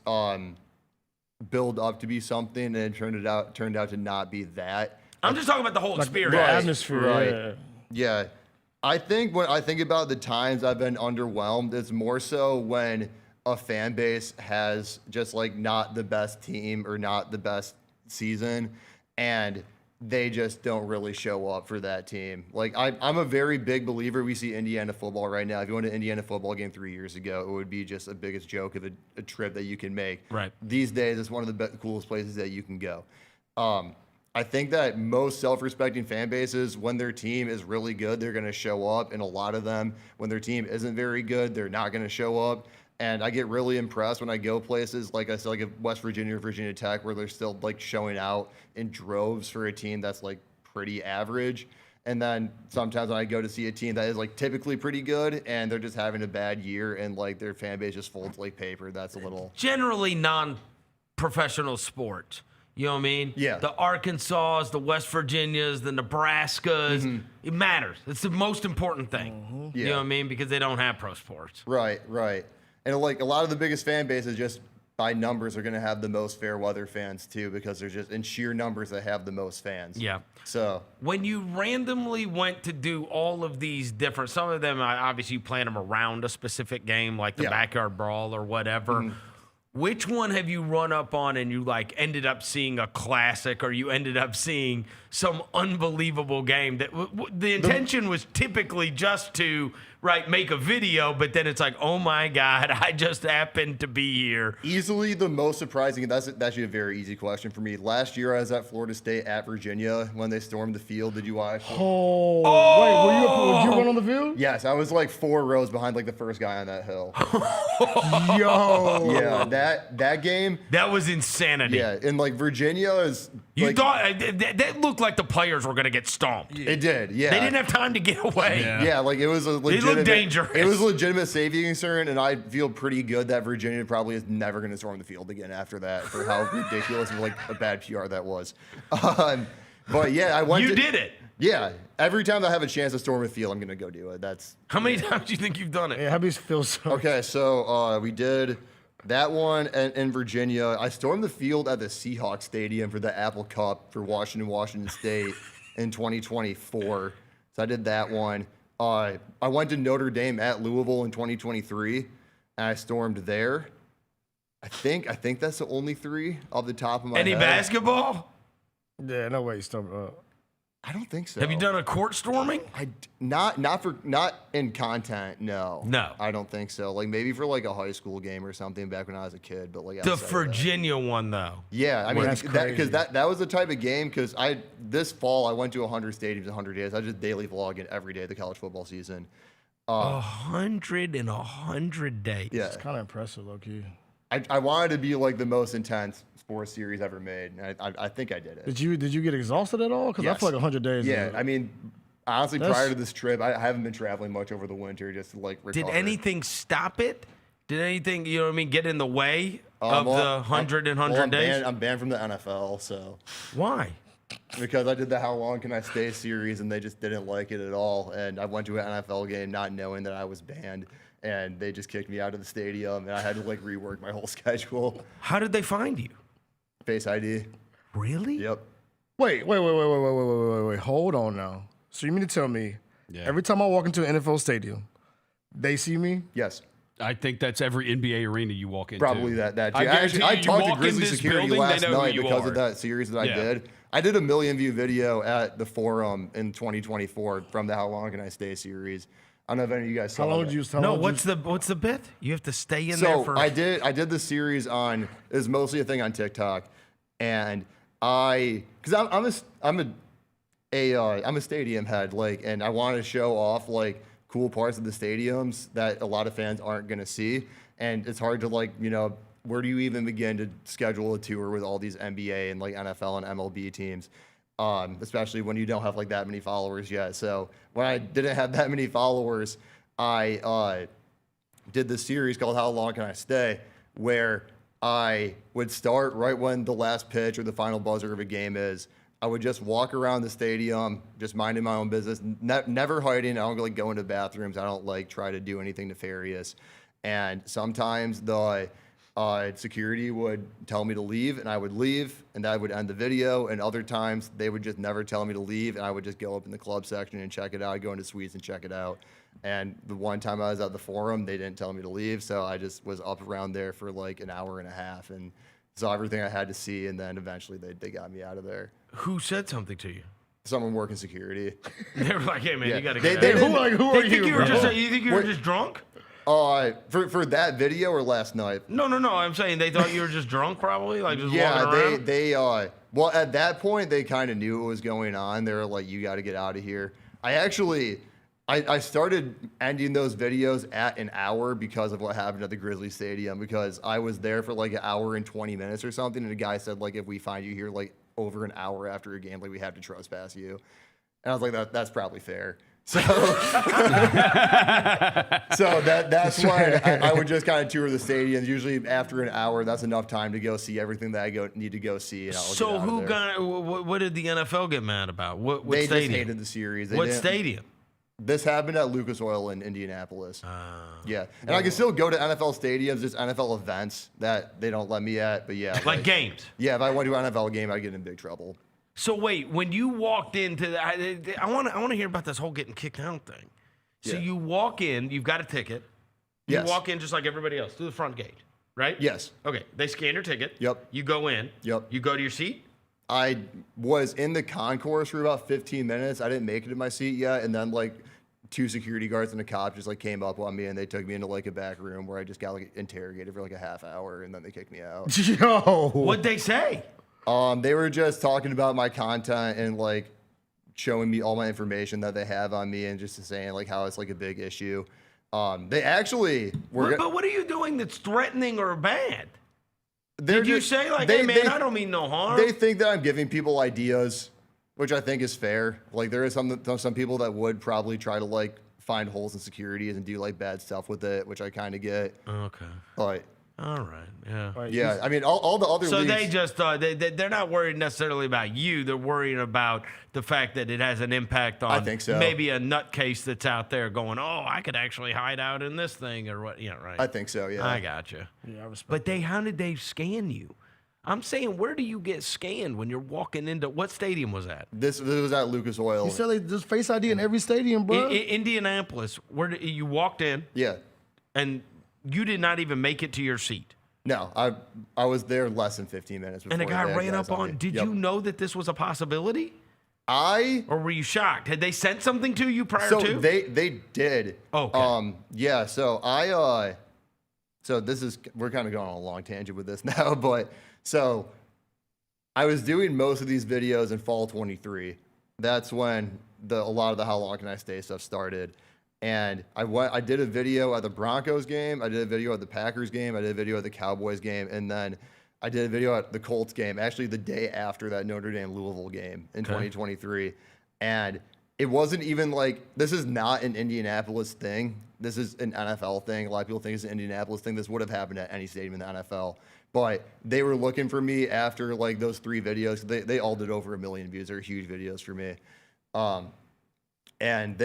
built up to be something and it turned out to not be that. I'm just talking about the whole experience. The atmosphere, right? Yeah. I think when I think about the times I've been underwhelmed, it's more so when a fan base has just like not the best team or not the best season, and they just don't really show up for that team. Like I'm a very big believer. We see Indiana football right now. If you went to Indiana football game 3 years ago, it would be just the biggest joke of a trip that you can make. Right. These days, it's one of the coolest places that you can go. I think that most self-respecting fan bases, when their team is really good, they're going to show up. And a lot of them, when their team isn't very good, they're not going to show up. And I get really impressed when I go places, like I said, like West Virginia or Virginia Tech, where they're still like showing out in droves for a team that's like pretty average. And then sometimes when I go to see a team that is like typically pretty good and they're just having a bad year and like their fan base just folds like paper, that's a little... Generally non-professional sport. You know what I mean? Yeah. The Arkansas, the West Virginias, the Nebraskas. It matters. It's the most important thing. Yeah. You know what I mean? Because they don't have pro sports. Right. And like a lot of the biggest fan bases just by numbers are going to have the most fair weather fans too, because they're just in sheer numbers that have the most fans. Yeah. So when you randomly went to do all of these different, some of them, obviously you plan them around a specific game, like the backyard brawl or whatever. Which one have you run up on and you like ended up seeing a classic, or you ended up seeing some unbelievable game that the intention was typically just to make a video, but then it's like, oh my God, I just happened to be here. Easily the most surprising, that's actually a very easy question for me. Last year I was at Florida State at Virginia when they stormed the field. Did you watch? Wait, would you run on the field? Yes, I was like 4 rows behind like the first guy on that hill. Yo. Yeah, that game. That was insanity. Yeah, and like Virginia is... You thought that looked like the players were going to get stomped. It did, yeah. They didn't have time to get away. Yeah, like it was a legitimate... They looked dangerous. It was a legitimate safety concern, and I feel pretty good that Virginia probably is never going to storm the field again after that for how ridiculous and like a bad PR that was. But yeah, I went You did it. Yeah, every time I have a chance to storm a field, I'm going to go do it. How many times do you think you've done it? Yeah, how do you feel so? Okay, so we did... That one in Virginia, I stormed the field at the Seahawks Stadium for the Apple Cup for Washington State in 2024. So I did that one. I went to Notre Dame at Louisville in 2023, and I stormed there. I think that's the only 3 off the top of my head. Any basketball? Yeah, no way you stormed. I don't think so. Have you done a court storming? Not in content. No, I don't think so. Like maybe for like a high school game or something back when I was a kid. But like the Virginia one though. Yeah, I mean that's because that was the type of game. Because this fall I went to 100 stadiums, 100 days. I just daily vlogging every day of the college football season. 100 in 100 days. Yeah, it's kind of impressive, low key. I wanted to be like the most intense sports series ever made, and I think I did it. Did you get exhausted at all? Because Yes. I feel like 100 days. Yeah, I mean, honestly, prior to this trip, I haven't been traveling much over the winter just to like recover. Did anything stop it? Did anything, you know what I mean, get in the way of the 100 and 100 days? I'm banned from the NFL, so. Why? Because I did the How Long Can I Stay series, and they just didn't like it at all. And I went to an NFL game not knowing that I was banned, and they just kicked me out of the stadium, and I had to like rework my whole schedule. How did they find you? Face ID. Really? Yep. Wait. Hold on now. So you mean to tell me every time I walk into an NFL stadium, they see me? Yes. I think that's every NBA arena you walk into. Probably that. I talked to Grizzly Security last night because of that series that I did. I did a 1 million view video at the forum in 2024 from the How Long Can I Stay series. I don't know if any of you guys saw How long that. did you? No, what's the bit? You have to stay in there for. I did the series on. It was mostly a thing on TikTok, and because I'm a stadium head, like, and I want to show off like cool parts of the stadiums that a lot of fans aren't gonna see, and it's hard to like, you know, where do you even begin to schedule a tour with all these NBA and like NFL and MLB teams? Especially when you don't have like that many followers yet. So when I didn't have that many followers, I did this series called How Long Can I Stay, where I would start right when the last pitch or the final buzzer of a game is. I would just walk around the stadium, just minding my own business, never hiding. I don't like go into bathrooms. I don't like try to do anything nefarious. And sometimes the security would tell me to leave, and I would leave, and that would end the video. And other times they would just never tell me to leave, and I would just go up in the club section and check it out. I'd go into suites and check it out. And the one time I was at the Forum, they didn't tell me to leave, so I just was up around there for like an hour and a half and saw everything I had to see, and then eventually they got me out of there. Who said something to you? Someone working security. They were like, "Hey man, you gotta they, get they, out." Who are you? You think you were just drunk? For that video or last night? No. I'm saying they thought you were just drunk, probably, like just walking around. they well at that point they kind of knew what was going on. They were like, "You got to get out of here." I started ending those videos at an hour because of what happened at the Grizzlies Stadium, because I was there for like an hour and 20 minutes or something, and a guy said, like, if we find you here like over an hour after a game, like, we have to trespass you. And I was like, that's probably fair. So, that's why I would just kind of tour the stadiums. Usually after an hour, that's enough time to go see everything that I need to go see. And so what did the NFL get mad about? What they stadium? Just hated the series. What stadium? This happened at Lucas Oil in Indianapolis. Yeah. And I can still go to NFL stadiums. There's NFL events that they don't let me at. But yeah. Like games? Yeah, if I went to an NFL game, I'd get in big trouble. So wait, when you walked into I want to hear about this whole getting kicked out thing. So you walk in, you've got a ticket. You walk in just like everybody else through the front gate, right? Yes. Okay. They scan your ticket. Yep. You go in. Yep. You go to your seat. I was in the concourse for about 15 minutes. I didn't make it to my seat yet, and then like 2 security guards and a cop just like came up on me, and they took me into like a back room where I just got like interrogated for like a half hour, and then they kicked me out. Yo, what'd they say? They were just talking about my content and like showing me all my information that they have on me, and just saying like how it's like a big issue. They actually were. But what are you doing that's threatening or bad? Did you say like, hey man, I don't mean no harm? They think that I'm giving people ideas, which I think is fair. Like, there is some people that would probably try to like find holes in securities and do like bad stuff with it, which I kind of get. Okay. But all right, yeah. Yeah, I mean, all the other so leagues. They just they're not worried necessarily about you. They're worrying about the fact that it has an impact on I think so. maybe a nutcase that's out there going, oh, I could actually hide out in this thing or what. Yeah, right. I think so, yeah. I got you. Yeah, I respect. But how did they scan you? I'm saying, where do you get scanned when you're walking into, what stadium was that? This was at Lucas Oil. You said they just Face ID in every stadium, bro. Indianapolis, where you walked in. Yeah. And you did not even make it to your seat. No, I was there less than 15 minutes before. And a guy ran up on. Did you know that this was a possibility? Or were you shocked? Had they sent something to you prior to? So they did. Okay. Yeah. So so we're kind of going on a long tangent with this now, but so I was doing most of these videos in fall 23. That's when a lot of the How Long Can I Stay stuff started. And I did a video at the Broncos game. I did a video at the Packers game. I did a video at the Cowboys game. And then I did a video at the Colts game, actually the day after that Notre Dame Louisville game in 2023. And it wasn't even like, this is not an Indianapolis thing. This is an NFL thing. A lot of people think it's an Indianapolis thing. This would have happened at any stadium in the NFL. But they were looking for me after like those 3 videos. They all did over 1 million views. They're huge videos for me. And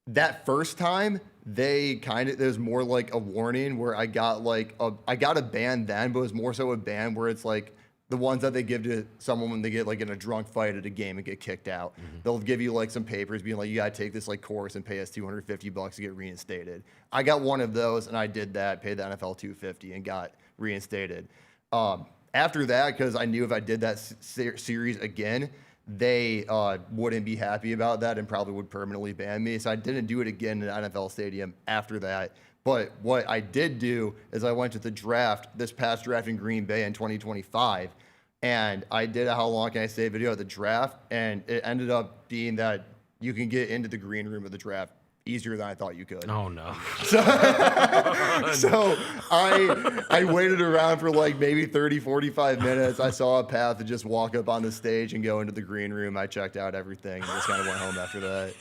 that first time, there's more like a warning where I got a ban then, but it was more so a ban where it's like the ones that they give to someone when they get like in a drunk fight at a game and get kicked out. Mm-hmm. They'll give you like some papers being like, you gotta take this like course and pay us $250 to get reinstated. I got one of those and I did that, paid the NFL $250 and got reinstated. After that, because I knew if I did that series again, they wouldn't be happy about that and probably would permanently ban me. So I didn't do it again in an NFL stadium after that. But what I did do is I went to the draft, this past draft in Green Bay in 2025, and I did a How Long Can I Stay video at the draft, and it ended up being that you can get into the green room of the draft easier than I thought you could. Oh, no. So I waited around for like maybe 30, 45 minutes. I saw a path to just walk up on the stage and go into the green room. I checked out everything and just kind of went home after that.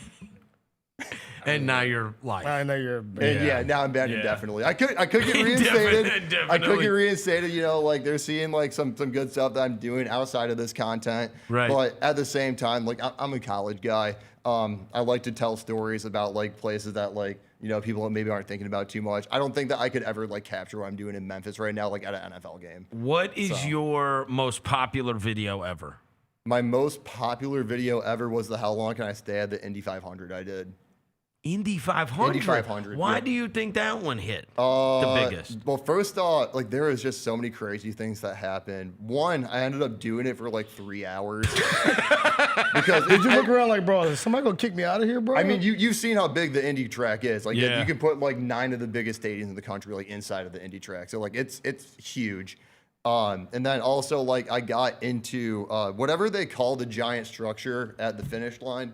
And now you're live. I know you're. And now I'm banned indefinitely. I could get reinstated. I could get reinstated. You know, like they're seeing like some good stuff that I'm doing outside of this content. Right. But at the same time, like I'm a college guy. I like to tell stories about like places that like people maybe aren't thinking about too much. I don't think that I could ever like capture what I'm doing in Memphis right now, like at an NFL game. What is your most popular video ever? My most popular video ever was the How Long Can I Stay at the Indy 500 I did. Indy 500? Indy 500. Why do you think that one hit the biggest? Well, first off, like there was just so many crazy things that happened. One, I ended up doing it for like 3 hours. Because did you look around like, bro, is somebody gonna kick me out of here, bro? I mean, you've seen how big the Indy track is. Like you can put like 9 of the biggest stadiums in the country like inside of the Indy track. So like it's huge. And then also like I got into whatever they call the giant structure at the finish line.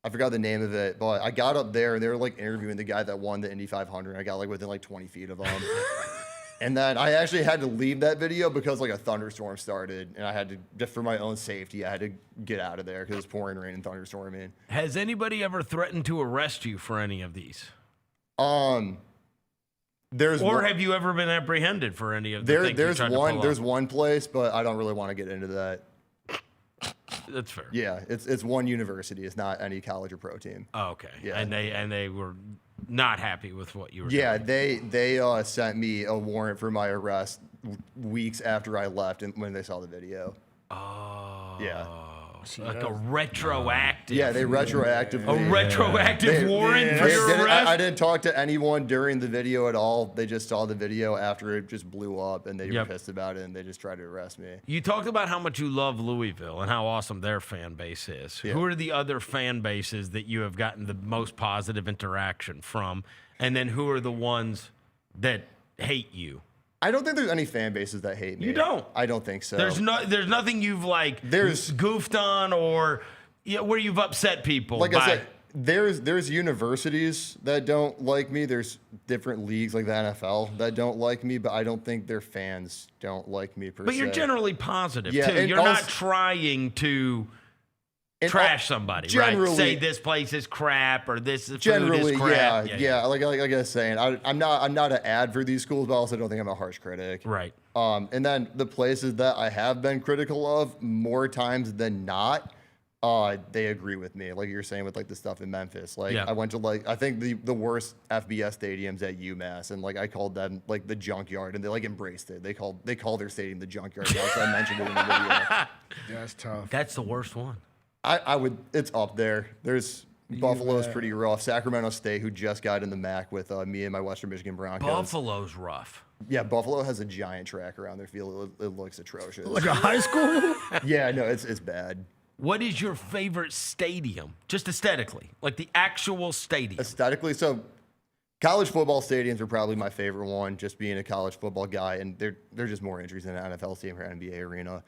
I forgot the name of it, but I got up there and they were like interviewing the guy that won the Indy 500. I got like within like 20 feet of him. And then I actually had to leave that video because like a thunderstorm started and I had to, just for my own safety, I had to get out of there because it was pouring rain and thunderstorming. Has anybody ever threatened to arrest you for any of these? Have you ever been apprehended for any of the things There's one place, but I don't really want to get into that. That's fair. Yeah, it's one university. It's not any college or pro team. Oh, okay. Yeah. And they were not happy with what you were doing. Yeah, they sent me a warrant for my arrest weeks after I left and when they saw the video. Oh. Yeah. Like a retroactive. Yeah, they retroactively. A retroactive warrant for your arrest? I didn't talk to anyone during the video at all. They just saw the video after it just blew up, and they were pissed about it, and they just tried to arrest me. You talked about how much you love Louisville and how awesome their fan base is. Yeah. Who are the other fan bases that you have gotten the most positive interaction from? And then who are the ones that hate you? I don't think there's any fan bases that hate me. You don't? I don't think so. There's nothing you've goofed on or where you've upset people. Like I said, there's universities that don't like me. There's different leagues like the NFL that don't like me, but I don't think their fans don't like me per se. But you're generally positive too. You're not trying to trash somebody, right? Say this place is crap or this food is crap. Yeah. Like I was saying, I'm not an ad for these schools, but I also don't think I'm a harsh critic. Right. And then the places that I have been critical of more times than not, they agree with me. Like you're saying with like the stuff in Memphis. Like I went to like I think the worst FBS stadiums at UMass, and like I called them like the junkyard, and they like embraced it. They called their stadium the junkyard. So I mentioned it in the video. Yeah, that's tough. That's the worst one. I would. It's up there. There's Buffalo's pretty rough. Sacramento State, who just got in the MAC with me and my Western Michigan Broncos. Buffalo's rough. Yeah, Buffalo has a giant track around their field. It looks atrocious. Like a high school? Yeah, no, it's bad. What is your favorite stadium, just aesthetically, like the actual stadium? Aesthetically, so college football stadiums are probably my favorite one. Just being a college football guy, and they're just more interesting than an NFL stadium or NBA arena.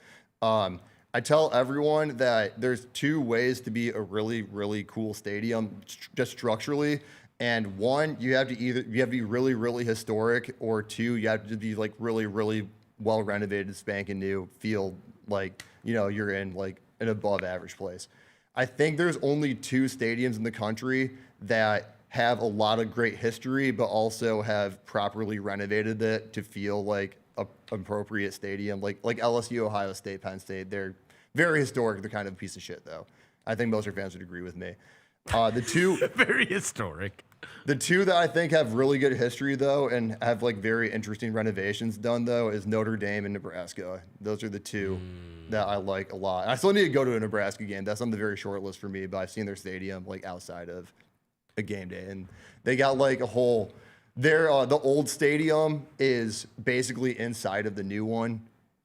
I tell everyone that there's 2 ways to be a really, really cool stadium, just structurally. And one, you have to be really, really historic, or 2, you have to be like really, really well renovated, spanking new, feel like you're in like an above average place. I think there's only 2 stadiums in the country that have a lot of great history, but also have properly renovated it to feel like a appropriate stadium, like LSU, Ohio State, Penn State. They're very historic. They're kind of a piece of shit, though. I think most of your fans would agree with me. The 2 very historic. The 2 that I think have really good history, though, and have like very interesting renovations done, though, is Notre Dame and Nebraska. Those are the 2 that I like a lot. I still need to go to a Nebraska game. That's on the very short list for me, but I've seen their stadium like outside of a game day, and they got like a whole. The old stadium is basically inside of the new one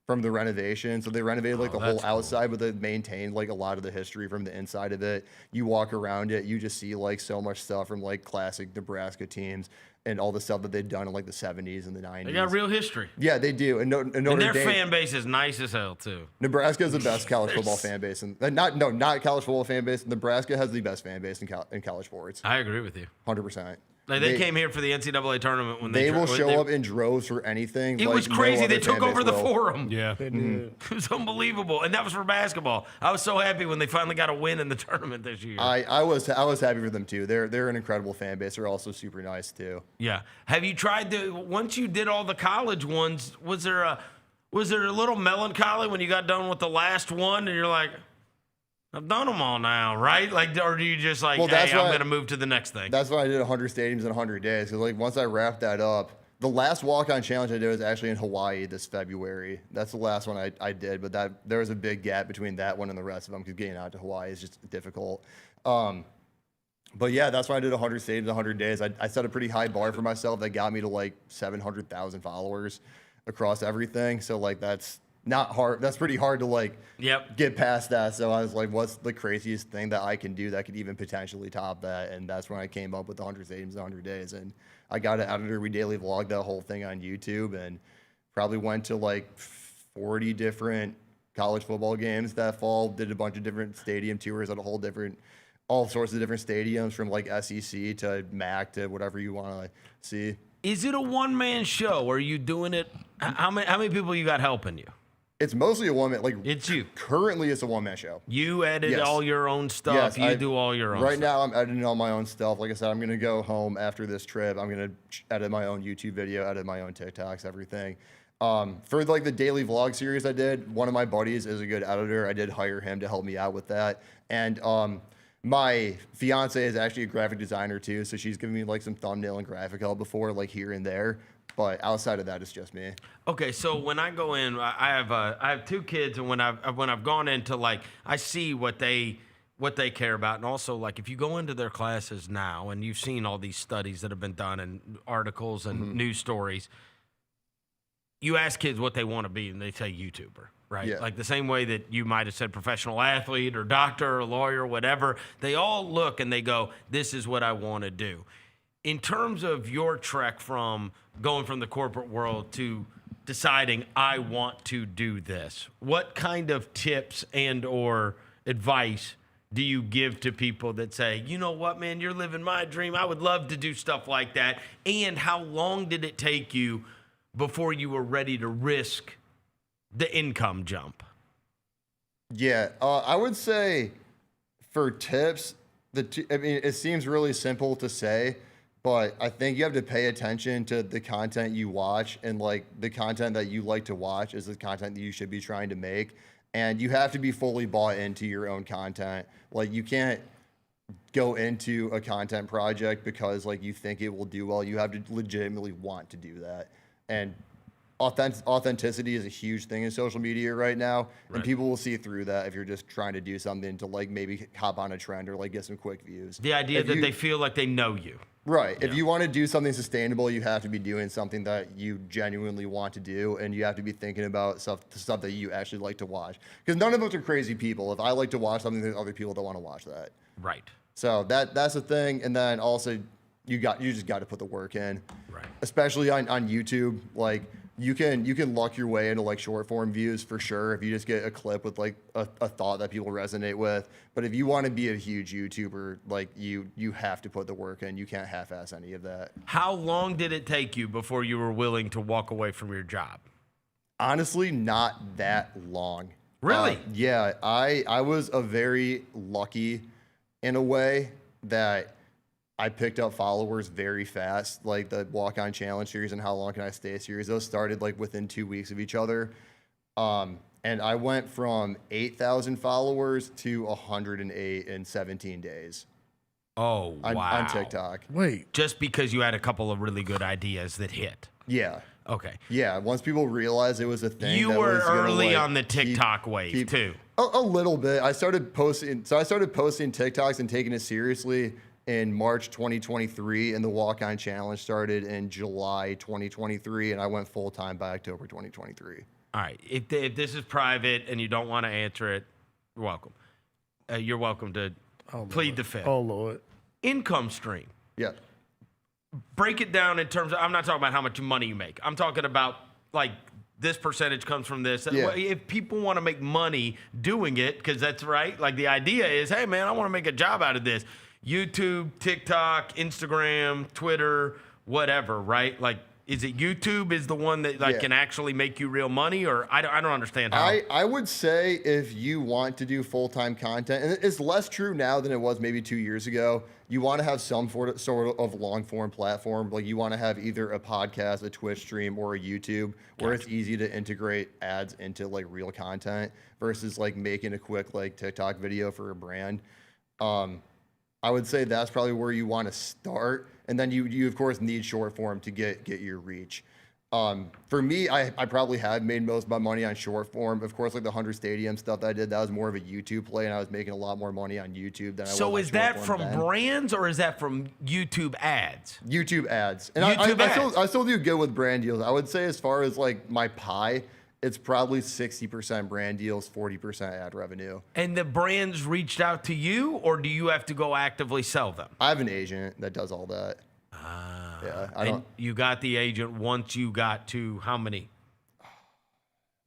from the renovation. So they renovated like the whole outside, but they maintained like a lot of the history from the inside of it. You walk around it, you just see like so much stuff from like classic Nebraska teams and all the stuff that they've done in like the 70s and the 90s. They got real history. Yeah, they do. And their fan base is nice as hell too. Nebraska is the best college football fan base, and not college football fan base. Nebraska has the best fan base in college sports. I agree with you. 100%. Like they came here for the NCAA tournament when they will show up in droves for anything. It like was crazy. No they other took fan base over the will. forum. Yeah. They did. It was unbelievable. And that was for basketball. I was so happy when they finally got a win in the tournament this year. I was happy for them too. They're an incredible fan base. They're also super nice too. Yeah. Have you tried once you did all the college ones, was there a little melancholy when you got done with the last one and you're like, I've done them all now, right? Like, or do you just like, hey, I'm going to move to the next thing? That's why I did 100 stadiums in 100 days. Because like once I wrapped that up, the last walk-on challenge I did was actually in Hawaii this February. That's the last one I did, but there was a big gap between that one and the rest of them because getting out to Hawaii is just difficult. But yeah, that's why I did 100 stadiums in 100 days. I set a pretty high bar for myself that got me to like 700,000 followers across everything. So like that's not hard. That's pretty hard to like get past that. So I was like, what's the craziest thing that I can do that could even potentially top that? And that's when I came up with the 100 stadiums in 100 days. And I got an editor. We daily vlogged that whole thing on YouTube and probably went to like 40 different college football games that fall, did a bunch of different stadium tours at all sorts of different stadiums from like SEC to MAC to whatever you want to see. Is it a one-man show? Or are you doing it? How many people you got helping you? It's mostly a one-man. Like it's you. Currently, it's a one-man show. You edit all your own stuff. Yes, you do all your own Right stuff. now, I'm editing all my own stuff. Like I said, I'm going to go home after this trip. I'm going to edit my own YouTube video, edit my own TikToks, everything. For like the daily vlog series I did, one of my buddies is a good editor. I did hire him to help me out with that. And my fiance is actually a graphic designer too, so she's given me like some thumbnail and graphic help before, like here and there. But outside of that, it's just me. Okay, so when I go in, I have two kids, and when I've gone into like, I see what they care about, and also like if you go into their classes now, and you've seen all these studies that have been done and articles and news stories, you ask kids what they want to be, and they say YouTuber. Right? Yeah. Like the same way that you might have said professional athlete or doctor or lawyer or whatever, they all look and they go, this is what I want to do. In terms of your trek from going from the corporate world to deciding I want to do this, what kind of tips and or advice do you give to people that say, you know what, man, you're living my dream. I would love to do stuff like that. And how long did it take you before you were ready to risk the income jump? Yeah, I would say for tips, I mean, it seems really simple to say, but I think you have to pay attention to the content you watch, and like the content that you like to watch is the content that you should be trying to make. And you have to be fully bought into your own content. Like you can't go into a content project because like you think it will do well. You have to legitimately want to do that. And authenticity is a huge thing in social media right now, and people will see through that if you're just trying to do something to like maybe hop on a trend or like get some quick views. The idea that they feel like they know you. Right. Yeah. If you want to do something sustainable, you have to be doing something that you genuinely want to do, and you have to be thinking about stuff that you actually like to watch. Because none of us are crazy people. If I like to watch something, there's other people that want to watch that. Right. So that's the thing. And then also you just got to put the work in. Right. Especially on YouTube, like you can luck your way into like short form views for sure if you just get a clip with like a thought that people resonate with. But if you want to be a huge YouTuber, like you have to put the work in. You can't half-ass any of that. How long did it take you before you were willing to walk away from your job? Honestly, not that long. Really? Yeah, I was a very lucky in a way that I picked up followers very fast, like the walk-on challenge series and how long can I stay series. Those started like within 2 weeks of each other. And I went from 8,000 followers to 108 in 17 days. Oh, wow. On TikTok. Wait. Just because you had a couple of really good ideas that hit. Yeah. Okay. Yeah, once people realized it was a thing. You were early on the TikTok wave, too. A little bit. I started posting TikToks and taking it seriously in March 2023, and the walk-on challenge started in July 2023, and I went full-time by October 2023. All right. If this is private and you don't want to answer it, you're welcome. You're welcome to plead the fifth. Oh, Lord. Income stream. Yeah. Break it down in terms of, I'm not talking about how much money you make. I'm talking about, like, this percentage comes from this. Yeah. If people want to make money doing it, because that's right, like the idea is, hey, man, I want to make a job out of this. YouTube, TikTok, Instagram, Twitter, whatever, right? Like, is it YouTube is the one that can actually make you real money, or I don't understand how. I would say if you want to do full-time content, and it's less true now than it was maybe 2 years ago, you want to have some sort of long-form platform. Like you want to have either a podcast, a Twitch stream, or a YouTube where it's easy to integrate ads into like real content versus like making a quick like TikTok video for a brand. I would say that's probably where you want to start. And then you of course need short form to get your reach. For me, I probably have made most of my money on short form. Of course, like the 100 Stadium stuff that I did, that was more of a YouTube play, and I was making a lot more money on YouTube than I was on So is that from then. brands or is that from YouTube ads? YouTube ads. And YouTube ads. I still do good with brand deals. I would say as far as like my pie, it's probably 60% brand deals, 40% ad revenue. And the brands reached out to you, or do you have to go actively sell them? I have an agent that does all that. Yeah, you got the agent once you got to how many?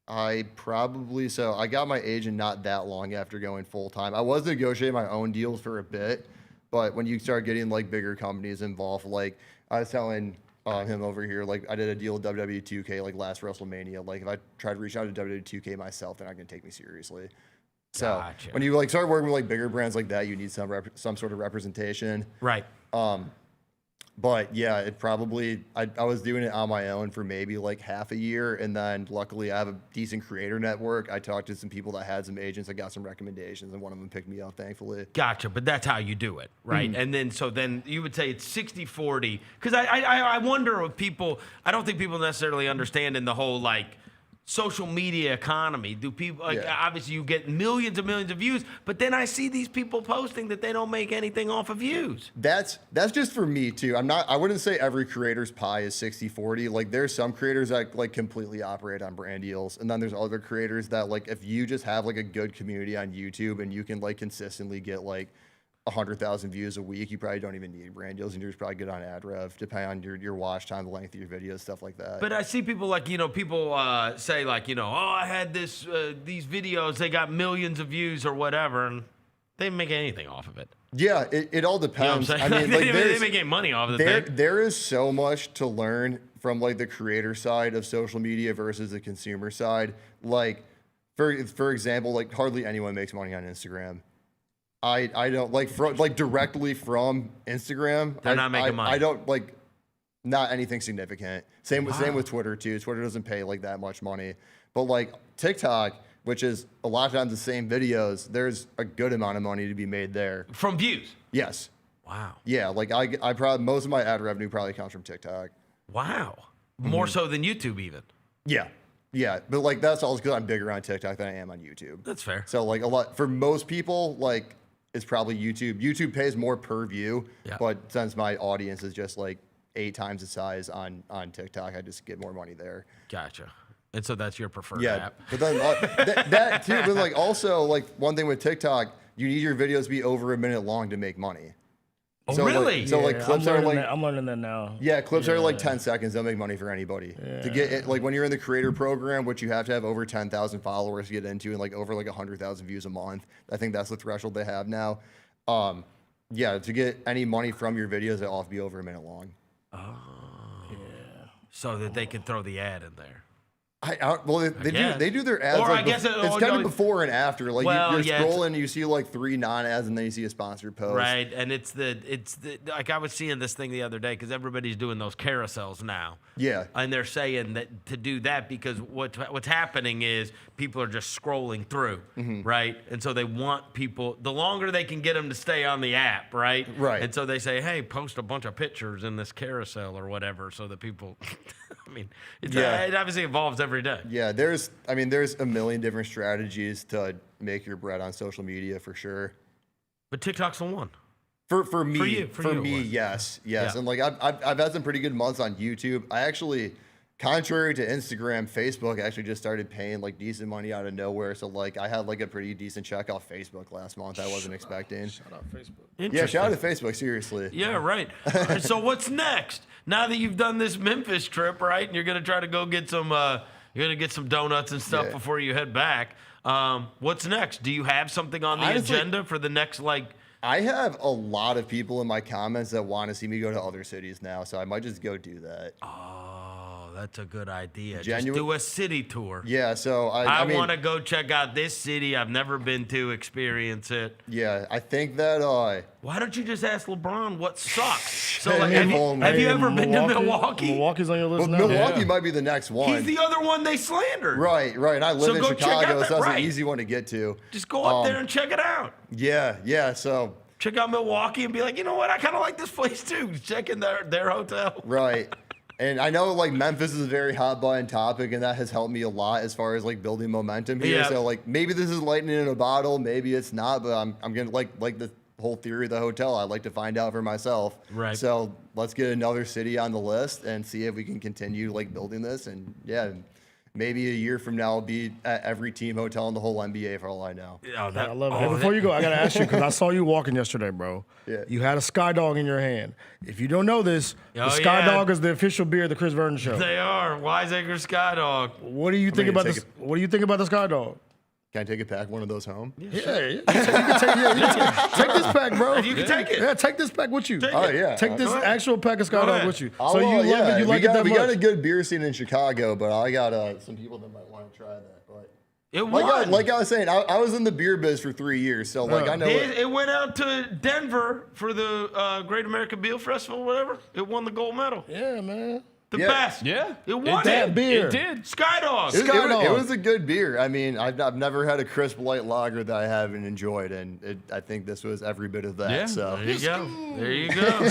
I got my agent not that long after going full time. I was negotiating my own deals for a bit, but when you start getting like bigger companies involved, like I was telling him over here, like I did a deal with WWE 2K like last WrestleMania. Like if I tried to reach out to WWE 2K myself, they're not gonna take me seriously. So when you like start working with like bigger brands like that, you need some sort of representation. Right. But yeah, it probably, I was doing it on my own for maybe like half a year. And then luckily I have a decent creator network. I talked to some people that had some agents. I got some recommendations and one of them picked me up, thankfully. Gotcha. But that's how you do it, right? And then you would say it's 60-40. Because I wonder if people, I don't think people necessarily understand in the whole like, social media economy. Do people obviously you get millions and millions of views, but then I see these people posting that they don't make anything off of views. That's just for me too. I wouldn't say every creator's pie is 60-40. Like there's some creators that like completely operate on brand deals, and then there's other creators that like if you just have like a good community on YouTube and you can like consistently get like 100,000 views a week, you probably don't even need brand deals, and you're just probably good on ad rev, depending on your watch time, the length of your videos, stuff like that. But I see people like, people say like, oh, I had these videos, they got millions of views or whatever, and they didn't make anything off of it. Yeah, it all depends. You know what I'm saying? I mean, like, they make any money off of it. There is so much to learn from like the creator side of social media versus the consumer side. Like, for example, like hardly anyone makes money on Instagram. I don't like directly from Instagram. They're not making money. I don't like not anything significant. Same with Twitter too. Twitter doesn't pay like that much money, but like TikTok, which is a lot of times the same videos, there's a good amount of money to be made there from views. Yes. Wow. Yeah, like I probably most of my ad revenue probably comes from TikTok. Wow. More so than YouTube even. Yeah. Yeah, but like that's all because I'm bigger on TikTok than I am on YouTube. That's fair. So like a lot for most people, like it's probably YouTube. YouTube pays more per view, but since my audience is just like 8 times the size on TikTok, I just get more money there. Gotcha. And so that's your preferred app. app. But then that too. But like also like one thing with TikTok, you need your videos to be over a minute long to make money. Oh, so really? Like clips are like I'm learning that now. Yeah, clips are like 10 seconds. They'll make money for anybody. To get it, like when you're in the creator program, which you have to have over 10,000 followers to get into, and like over like 100,000 views a month. I think that's the threshold they have now. Yeah, to get any money from your videos, they all have to be over a minute long. Oh, yeah. So that they can throw the ad in there. They do their ads. Or like I guess it's kind of before and after. Like you're scrolling, you see like 3 non-ads, and then you see a sponsored post. Right, and it's the like I was seeing this thing the other day because everybody's doing those carousels now. Yeah, and they're saying that to do that because what's happening is people are just scrolling through, right, and so they want people. The longer they can get them to stay on the app, right, and so they say, hey, post a bunch of pictures in this carousel or whatever, so that people. I mean, it obviously evolves every day. Yeah, there's a million different strategies to make your bread on social media for sure. But TikTok's the one. For me, for you, yes. Yeah. And like I've had some pretty good months on YouTube. I actually, contrary to Instagram, Facebook actually just started paying like decent money out of nowhere. So like I had like a pretty decent check off Facebook last month. I wasn't expecting. Shout out Facebook. Yeah, shout out to Facebook. Seriously. Yeah, right. All right. So what's next? Now that you've done this Memphis trip, right, and you're gonna try to go get some, you're gonna get some donuts and stuff before you head back. What's next? Do you have something on the agenda for the next like I have a lot of people in my comments that want to see me go to other cities now, so I might just go do that. Oh, that's a good idea. Genuine? Just do a city tour. Yeah, so I mean, want to go check out this city I've never been to, experience it. Yeah, I think that why don't you just ask LeBron what sucks? So, Hey, like, have you ever been to Milwaukee? Milwaukee's on your list now. Milwaukee might be the next one. He's the other one they slandered. Right. I live in go check out Chicago, that- so that's right. an easy one to get to. Just go up there and check it out. Yeah, so. Check out Milwaukee and be like, you know what? I kind of like this place too. Check in their hotel. Right. And I know like Memphis is a very hot button topic, and that has helped me a lot as far as like building momentum here. Yeah. So like maybe this is lightning in a bottle, maybe it's not, but I'm gonna like the whole theory of the hotel. I'd like to find out for myself. Right. So let's get another city on the list and see if we can continue like building this. And yeah, maybe a year from now I'll be at every team hotel in the whole NBA for all I know. Oh, I love it. Hey, before you go, I got to ask you, because I saw you walking yesterday, bro. Yeah. You had a Sky Dog in your hand. If you don't know this, the Oh, Sky yeah. Dog is the official beer of the Chris Vernon Show. They are. Wiseacre Skydog. What do you think about this? What do you think about the Sky Dog? Can I take it back one of those home? Yeah, you can take this pack, bro. You can take it. Yeah, take this pack with you. Oh yeah. Take this actual pack of Sky Go Dog ahead. with you. Oh, So you well, love yeah. it. You like it that we much. got a good beer scene in Chicago, but I got some people that might want to try that. But It won. like I was saying, I was in the beer biz for 3 years, so like I know It went out to Denver for the Great American Beer Festival, whatever. It won the gold medal. Yeah, man. The Yeah. best. Yeah. It won That beer. It did. Skydog. it was a good beer. I mean, I've never had a crisp light lager that I haven't enjoyed, and I think this was every bit of that. Yeah. So There you go. There you go.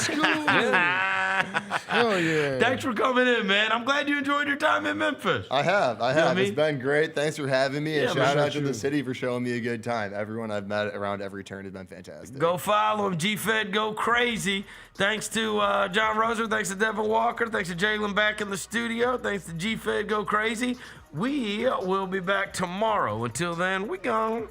Hell yeah. Thanks for coming in, man. I'm glad you enjoyed your time in Memphis. I have. what I mean? It's been great. Thanks for having me, and Yeah, man. shout out to the city for showing me a good time. Everyone I've met around every turn has been fantastic. Go follow him, GFedGoCrazy. Thanks to John Roser. Thanks to Devin Walker. Thanks to Jaylon back in the studio. Thanks to GFedGoCrazy. We will be back tomorrow. Until then, we gone.